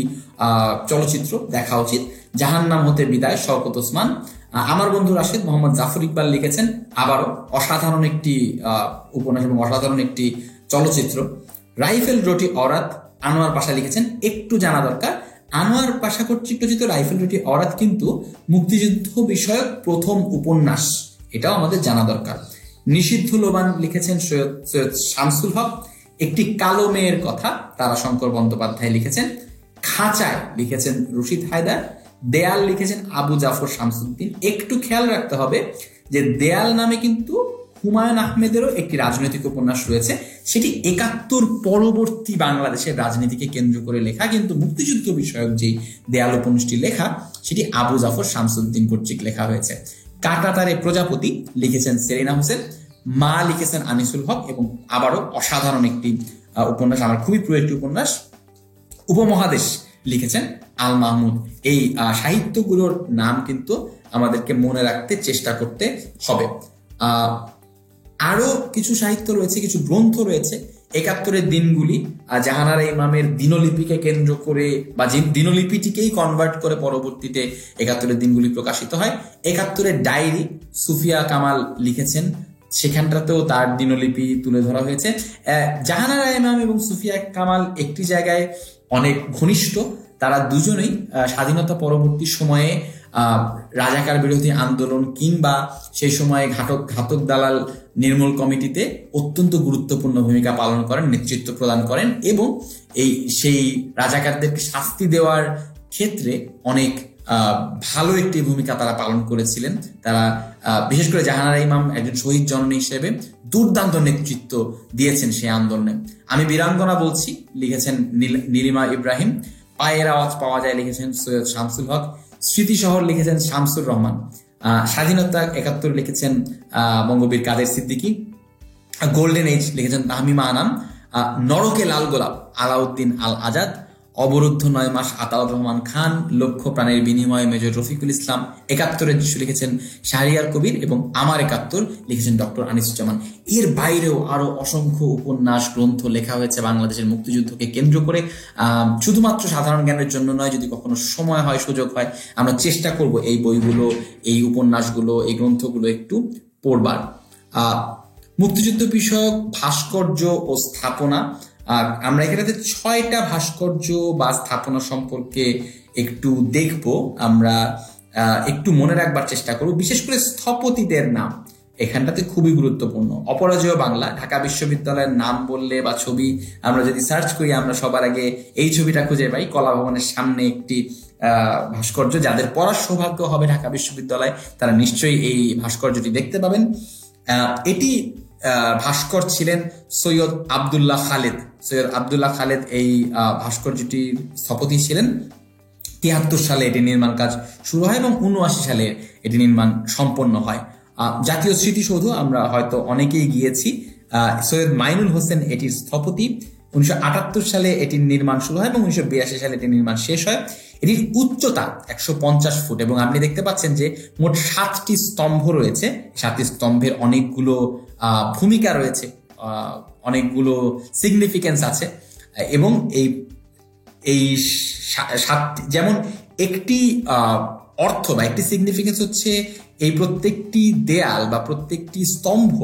চলচ্চিত্র, দেখা উচিত। জাহান্নাম হতে বিদায়, শওকত ওসমান। আমার বন্ধু রাশেদ, মোহাম্মদ জাফর ইকবাল লিখেছেন, আবারও অসাধারণ একটি উপন্যাস এবং অসাধারণ একটি চলচ্চিত্র। রাইফেল রুটি অরাত, আনোয়ার পাশা লিখেছেন। একটু জানা দরকার, আনোয়ার পাশা কর্তৃক রচিত রাইফেল রুটি অরাত কিন্তু মুক্তিযুদ্ধ বিষয়ক প্রথম উপন্যাস, এটাও আমাদের জানা দরকার। নিষিদ্ধ লোবান লিখেছেন সৈয়দ শামসুল হক। একটি কালো মেয়ের কথা তারাশঙ্কর বন্দ্যোপাধ্যায় লিখেছেন। খাঁচায় লিখেছেন রশিদ হায়দার। দেয়াল লিখেছেন আবু জাফর শামসুদ্দিন। একটু খেয়াল রাখতে হবে যে দেয়াল নামে কিন্তু হুমায়ুন আহমেদেরও একটি রাজনৈতিক উপন্যাস রয়েছে, সেটি ৭১ পরবর্তী বাংলাদেশের রাজনীতিকে কেন্দ্র করে লেখা, কিন্তু মুক্তিযুদ্ধ বিষয়ক যেই দেয়াল উপন্যাসটি লেখা সেটি আবু জাফর শামসুদ্দিন কর্তৃক লেখা হয়েছে। কাঁটাতারে প্রজাপতি লিখেছেন সেলিনা হোসেন। মা লিখেছেন আনিসুল হক এবং আবারও অসাধারণ একটি উপন্যাস, আমার খুবই প্রিয় একটি উপন্যাস। উপমহাদেশ লিখেছেন আল মাহমুদ। এই সাহিত্যগুলোর নাম কিন্তু আমাদেরকে মনে রাখতে চেষ্টা করতে হবে। আরো কিছু সাহিত্য রয়েছে, কিছু গ্রন্থ রয়েছে। ৭১ দিনগুলি, জাহানারা ইমামের দিনলিপিকে কেন্দ্র করে বা যে দিনলিপিটিকেই কনভার্ট করে পরবর্তীতে ৭১ দিনগুলি প্রকাশিত হয়। ৭১ ডায়েরি সুফিয়া কামাল লিখেছেন, সেখানটাতেও তার দিনলিপি তুলে ধরা হয়েছে। জাহানারা ইমাম এবং সুফিয়া কামাল একটি জায়গায় অনেক ঘনিষ্ঠ, তারা দুজনেই স্বাধীনতা পরবর্তী সময়ে রাজাকার বিরোধী আন্দোলন কিংবা সেই সময়ে ঘাতক দালাল নির্মূল কমিটিতে অত্যন্ত গুরুত্বপূর্ণ ভূমিকা পালন করেন, নেতৃত্ব প্রদান করেন এবং সেই রাজাকারদেরকে শাস্তি দেওয়ার ক্ষেত্রে অনেক ভালো একটি ভূমিকা তারা পালন করেছিলেন। তারা বিশেষ করে জাহানারা ইমাম একজন শহীদ জননী হিসেবে দুর্দান্ত নেতৃত্ব দিয়েছেন সেই আন্দোলনে। আমি বীরাঙ্গনা বলছি লিখেছেন নীলিমা ইব্রাহিম। পায়ের আওয়াজ পাওয়া যায় লিখেছেন সৈয়দ শামসুল হক। স্মৃতি শহর লিখেছেন শামসুর রহমান। স্বাধীনতা ৭১ লিখেছেন বঙ্গবীর কাদের সিদ্দিকী। গোল্ডেন এজ লিখেছেন তাহমিমা আনাম। নরকে লাল গোলাপ আলাউদ্দিন আল আজাদ। অবরুদ্ধ ৯ মাস আতাউর রহমান খান। লক্ষ প্রাণের বিনিময়ে মেজর রফিকুল ইসলাম। ৭১ লিখেছেন শাহরিয়ার কবির এবং আমার ৭১ লিখেছেন ডক্টর আনিসুজ্জামান। এর বাইরেও আরো অসংখ্য উপন্যাস গ্রন্থ লেখা হয়েছে বাংলাদেশের মুক্তিযুদ্ধকে কেন্দ্র করে। শুধুমাত্র সাধারণ জ্ঞানের জন্য নয়, যদি কখনো সময় হয়, সুযোগ হয়, আমরা চেষ্টা করব এই বইগুলো, এই উপন্যাসগুলো, এই গ্রন্থগুলো একটু পড়বার। মুক্তিযুদ্ধ বিষয়ক ভাস্কর্য ও স্থাপনা, আমরা এখানে ৬টা ভাস্কর্য বা স্থাপনা সম্পর্কে একটু দেখব। আমরা একটু মনে রাখবার চেষ্টা করব, বিশেষ করে স্থপতিদের নাম এখানটাতে খুবই গুরুত্বপূর্ণ। অপরাজেয় বাংলা, ঢাকা বিশ্ববিদ্যালয়ের নাম বললে বা ছবি আমরা যদি সার্চ করি, আমরা সবার আগে এই ছবিটা খুঁজে পাই। কলা ভবনের সামনে একটি ভাস্কর্য, যাদের পড়ার সৌভাগ্য হবে ঢাকা বিশ্ববিদ্যালয় তারা নিশ্চয়ই এই ভাস্কর্যটি দেখতে পাবেন। এটি ভাস্কর ছিলেন সৈয়দ আবদুল্লাহ খালেদ। সৈয়দ আবদুল্লাহ খালেদ এই ভাস্কর্যটির স্থপতি ছিলেন। ৭৩ সালে এটি নির্মাণ কাজ শুরু হয় এবং ৭৯ সালে এটি নির্মাণ সম্পন্ন হয়। জাতীয় স্মৃতিসৌধ আমরা হয়তো অনেকেই গিয়েছি। সৈয়দ মাইনুল হোসেন এটির স্থপতি। ১৯৭৮ সালে এটির নির্মাণ শুরু হয় এবং ১৯৮২ সালে এটির নির্মাণ শেষ হয়। এটির উচ্চতা ১৫০ ফুট এবং আপনি দেখতে পাচ্ছেন যে মোট ৭টি স্তম্ভ রয়েছে। ৭টি স্তম্ভের অনেকগুলো ভূমিকা রয়েছে, অনেকগুলো সিগনিফিকেন্স আছে এবং এই যেমন একটি অর্থ বা একটি সিগনিফিকেন্স হচ্ছে এই প্রত্যেকটি দেয়াল বা প্রত্যেকটি স্তম্ভ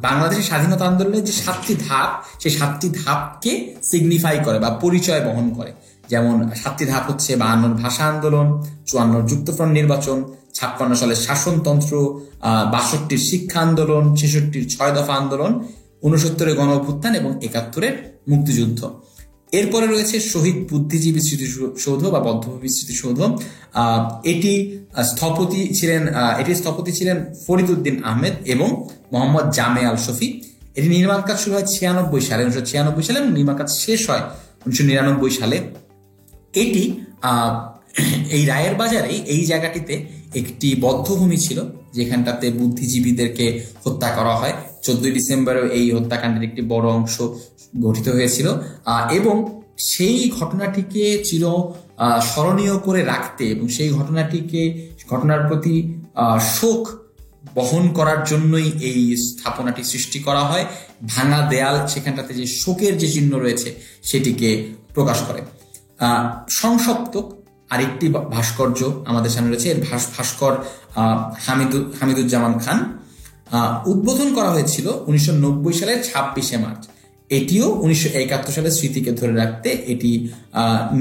বাংলাদেশের স্বাধীনতা আন্দোলনের যে 7টি ধাপ, সেই 7টি ধাপকে সিগনিফাই করে বা পরিচয় বহন করে। যেমন 7টি ধাপ হচ্ছে 52 ভাষা আন্দোলন, 54 যুক্তফ্রন্ট নির্বাচন, 56 সালের শাসনতন্ত্র, 62 শিক্ষা আন্দোলন, 66 6 দফা আন্দোলন, 69 গণ অভ্যুত্থান এবং 71 মুক্তিযুদ্ধ। এরপরে রয়েছে শহীদ বুদ্ধিজীবী স্মৃতিসৌধ বা বদ্ধভূমি স্মৃতিসৌধ। এটির স্থপতি ছিলেন ফরিদ উদ্দিন আহমেদ এবং মোহাম্মদ জামে আল শফি। এটি নির্মাণ কাজ শুরু হয় 1996 সালে এবং নির্মাণ কাজ শেষ হয় 1999 সালে। এটি এই রায়ের বাজারে এই জায়গাটিতে একটি বদ্ধভূমি ছিল, যেখানটাতে বুদ্ধিজীবীদেরকে হত্যা করা হয়। 14 ডিসেম্বরেও এই হত্যাকাণ্ডের একটি বড় অংশ গঠিত হয়েছিল এবং সেই ঘটনাটিকে চির স্মরণীয় করে রাখতে এবং সেই ঘটনার প্রতি শোক বহন করার জন্যই এই স্থাপনাটি সৃষ্টি করা হয়। ভাঙা দেয়াল সেখানটাতে যে শোকের যে চিহ্ন রয়েছে সেটিকে প্রকাশ করে। সংসপ্তক আরেকটি ভাস্কর্য আমাদের সামনে রয়েছে। এর ভাস্কর হামিদুজ্জামান খান। উদ্বোধন করা হয়েছিল 1990 সালের 26শে মার্চ। এটিও 1971 সালের স্মৃতিকে ধরে রাখতে এটি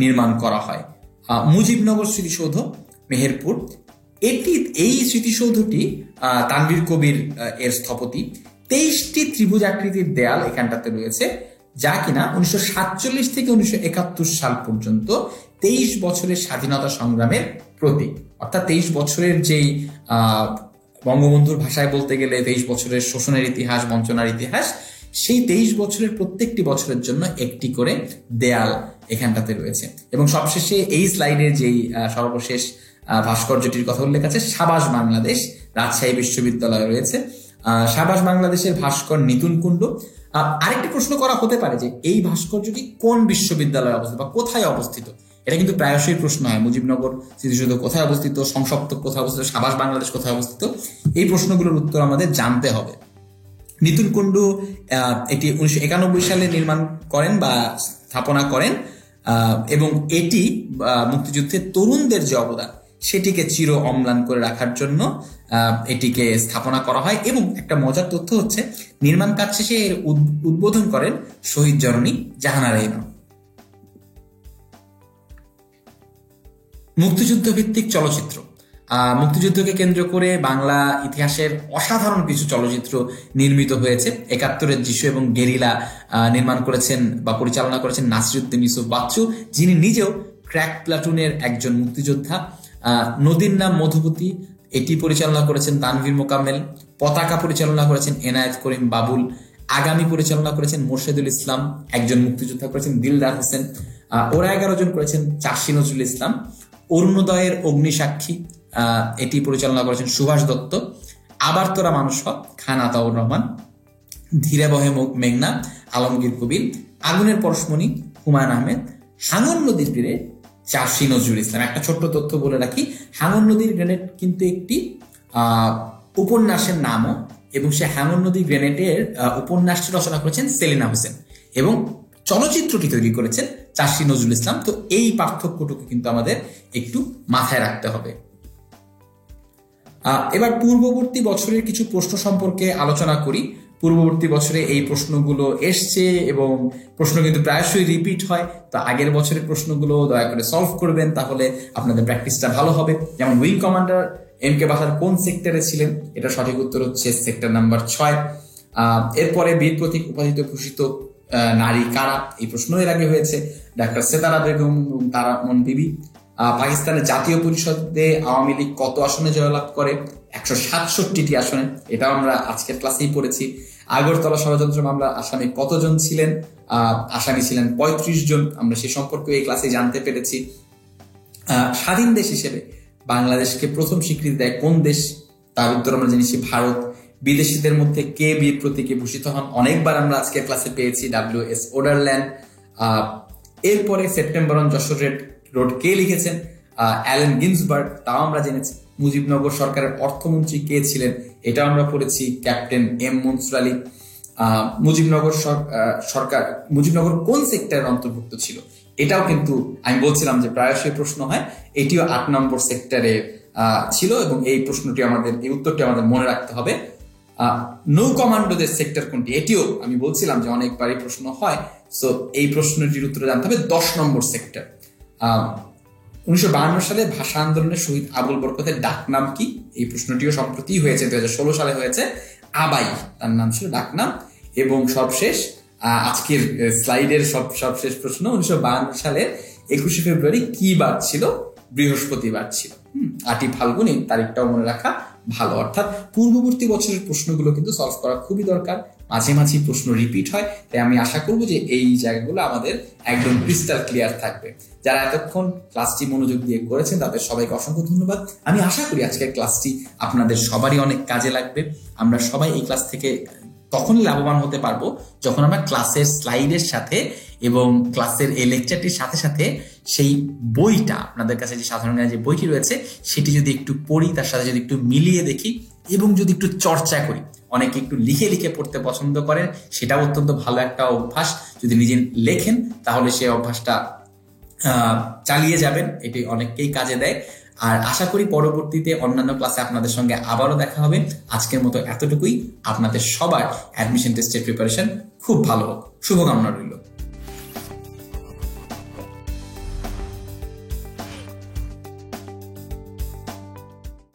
নির্মাণ করা হয়। মুজিবনগর স্মৃতিসৌধ, মেহেরপুর। এই স্মৃতিসৌধটি তানভীর কবির এর স্থপতি। 23টি ত্রিভুজ আকৃতির দেয়াল এখানটাতে রয়েছে, যা কিনা 1947 থেকে 1971 সাল পর্যন্ত 23 বছরের স্বাধীনতা সংগ্রামের প্রতীক। অর্থাৎ 23 বছরের যেই বঙ্গবন্ধুর ভাষায় বলতে গেলে 23 বছরের শোষণের ইতিহাস, বঞ্চনার ইতিহাস, সেই 23 বছরের প্রত্যেকটি বছরের জন্য একটি করে দেয়াল এখানটাতে রয়েছে। এবং সবশেষে এই স্লাইডের যেই সর্বশেষ ভাস্কর্যটির কথা উল্লেখ আছে, সাবাস বাংলাদেশ, রাজশাহী বিশ্ববিদ্যালয় রয়েছে। সাবাস বাংলাদেশের ভাস্কর নিতুন কুণ্ডু। আরেকটি প্রশ্ন করা হতে পারে যে এই ভাস্কর্যটি কোন বিশ্ববিদ্যালয়ে অবস্থিত বা কোথায় অবস্থিত। এটা কিন্তু প্রায়শই প্রশ্ন হয়, মুজিবনগর স্মৃতিসৌধ কোথায় অবস্থিত, সংসপ্তক কোথায় অবস্থিত, সাবাস বাংলাদেশ কোথায় অবস্থিত। এই প্রশ্নগুলোর উত্তর আমাদের জানতে হবে। নিতুন কুণ্ডু এটি 1991 সালে নির্মাণ করেন বা স্থাপনা করেন এবং এটি মুক্তিযুদ্ধের তরুণদের যে অবদান সেটিকে চির অম্লান করে রাখার জন্য এটিকে স্থাপনা করা হয়। এবং একটা মজার তথ্য হচ্ছে, নির্মাণ কাজ শেষে এর উদ্বোধন করেন শহীদ জননী জাহানারা ইমাম। মুক্তিযুদ্ধ ভিত্তিক চলচ্চিত্র। মুক্তিযুদ্ধকে কেন্দ্র করে বাংলা ইতিহাসের অসাধারণ কিছু চলচ্চিত্র নির্মিত হয়েছে। 71-এর যিশু এবং গেরিলা নির্মাণ করেছেন বা পরিচালনা করেছেন নাসিরউদ্দিন ইউসুফ বাচ্চু, যিনি নিজেও ক্র্যাক প্লাটুনের একজন মুক্তিযোদ্ধা। নদীর নাম মধুপতি, এটি পরিচালনা করেছেন তানভীর মোকাম্মেল। পতাকা পরিচালনা করেছেন এনায়েত করিম বাবুল। আগামী পরিচালনা করেছেন মোর্শেদুল ইসলাম, একজন মুক্তিযোদ্ধা করেছেন দিলদার হোসেন। ওরা 11 জন করেছেন চাষী নজরুল ইসলাম। অরুণোদয়ের অগ্নিসাক্ষী, এটি পরিচালনা করেছেন সুভাষ দত্ত। আবার তোরা মানুষ হক, খান আতাউর রহমান। ধীরে বহে মেঘনা, আলমগীর কবির। আগুনের পরশমণি, হুমায়ুন আহমেদ। হাঙর নদীর তীরে, চাষী নজরুল ইসলাম। একটা ছোট্ট তথ্য বলে রাখি, হাঙর নদীর গ্রেনেড কিন্তু একটি উপন্যাসের নামও, এবং সে হাঙর নদীর গ্রেনেডের উপন্যাসটি রচনা করেছেন সেলিনা হোসেন এবং চলচ্চিত্রটি তৈরি করেছেন চাষী নজরুল ইসলাম। তো এই পার্থক্যটুকু কিন্তু আমাদের একটু মাথায় রাখতে হবে। এবার পূর্ববর্তী বছরের কিছু প্রশ্ন সম্পর্কে আলোচনা করি। পূর্ববর্তী বছরে এই প্রশ্নগুলো এসছে এবং প্রশ্ন কিন্তু প্রায়শই রিপিট হয়। তো আগের বছরের প্রশ্নগুলো দয়া করে সলভ করবেন, তাহলে আপনাদের প্র্যাকটিসটা ভালো হবে। যেমন উইং কমান্ডার এম.কে. বাসার কোন সেক্টরে ছিলেন? এটা সঠিক উত্তর হচ্ছে সেক্টর নাম্বার 6। এরপরে বীর প্রতীক উপাধিতে ভূষিত নারী কারা? এই প্রশ্ন এর আগে হয়েছে। ডাক্তার সেতারা বেগম এবং তারামন বিবি। পাকিস্তানের জাতীয় পরিষদে আওয়ামী লীগ কত আসনে জয়লাভ করে? 167টি আসনে। এটাও আমরা আজকের ক্লাসেই পড়েছি। আগরতলা ষড়যন্ত্র মামলা আসামি কতজন ছিলেন? আসামি ছিলেন 35 জন। আমরা সে সম্পর্কে এই ক্লাসে জানতে পেরেছি। স্বাধীন দেশ হিসেবে বাংলাদেশকে প্রথম স্বীকৃতি দেয় কোন দেশ? তার উত্তর আমরা জেনেছি ভারত। বিদেশিদের মধ্যে কে বীর প্রতীকে ভূষিত হন? অনেকবার আমরা আজকের ক্লাসে পেয়েছি, W.S. ওডারল্যান্ড। এরপরে সেপ্টেম্বর অন যশোর রোড কে লিখেছেন? অ্যালেন গিন্সবার্গ, তাও আমরা জেনেছি। মুজিবনগর সরকারের অর্থমন্ত্রী কে ছিলেন? এটাও আমরা পড়েছি, ক্যাপ্টেন এম মনসুর আলী। মুজিবনগর কোন সেক্টরের অন্তর্ভুক্ত ছিল? এটাও কিন্তু আমি বলছিলাম যে প্রায়শই প্রশ্ন হয়। এটিও 8 নম্বর সেক্টরে ছিল এবং এই উত্তরটি আমাদের মনে রাখতে হবে। নৌ কমান্ডোদের সেক্টর কোনটি? এটিও আমি বলছিলাম যে অনেকবারই প্রশ্ন হয়। সো এই প্রশ্নটির উত্তর জানতে হবে 10 নম্বর সেক্টর। 1952 সালে ভাষা আন্দোলনের শহীদ আবুল বরকতের ডাকনাম কি? এই প্রশ্নটিও সম্প্রতি হয়েছে, 2016 সালে হয়েছে। আবাই তার নাম ছিল ডাকনাম। এবং সবশেষ আজকের স্লাইডের সবশেষ প্রশ্ন, 1952 সালের 21শে ফেব্রুয়ারি কি বার ছিল? বৃহস্পতিবার ছিল। 8ই ফাল্গুন, এই তারিখটাও মনে রাখা ভালো। অর্থাৎ পূর্ববর্তী বছরের প্রশ্নগুলো কিন্তু সলভ করা খুবই দরকার। মাঝে মাঝে প্রশ্ন রিপিট হয়, তাই আমি আশা করবো যে এই জায়গাগুলো আমাদের একদম ক্রিস্টাল ক্লিয়ার থাকবে। যারা এতক্ষণ ক্লাসটি মনোযোগ দিয়ে করেছেন তাদের সবাইকে অসংখ্য ধন্যবাদ। আমি আশা করি আজকের ক্লাসটি আপনাদের সবারই অনেক কাজে লাগবে। আমরা সবাই এই ক্লাস থেকে তখন লাভবান হতে পারবো যখন আমরা ক্লাসের স্লাইডের সাথে এবং ক্লাসের এই লেকচারটির সাথে সাথে সেই বইটা, আপনাদের কাছে যে সাধারণ জ্ঞানের যে বইটি রয়েছে সেটি যদি একটু পড়ি, তার সাথে যদি একটু মিলিয়ে দেখি এবং যদি একটু চর্চা করি। অনেকে একটু লিখে লিখে পড়তে পছন্দ করেন, সেটাও অত্যন্ত ভালো একটা অভ্যাস। যদি নিজে লেখেন তাহলে সেই অভ্যাসটা চালিয়ে যাবেন, এটি অনেককেই কাজে দেয়। আর আশা করি পরবর্তীতে অন্যান্য ক্লাসে আপনাদের সঙ্গে আবারও দেখা হবে। আজকের মতো এতটুকুই। আপনাদের সবার অ্যাডমিশন টেস্টের প্রিপারেশন খুব ভালো হোক, শুভকামনা রইল।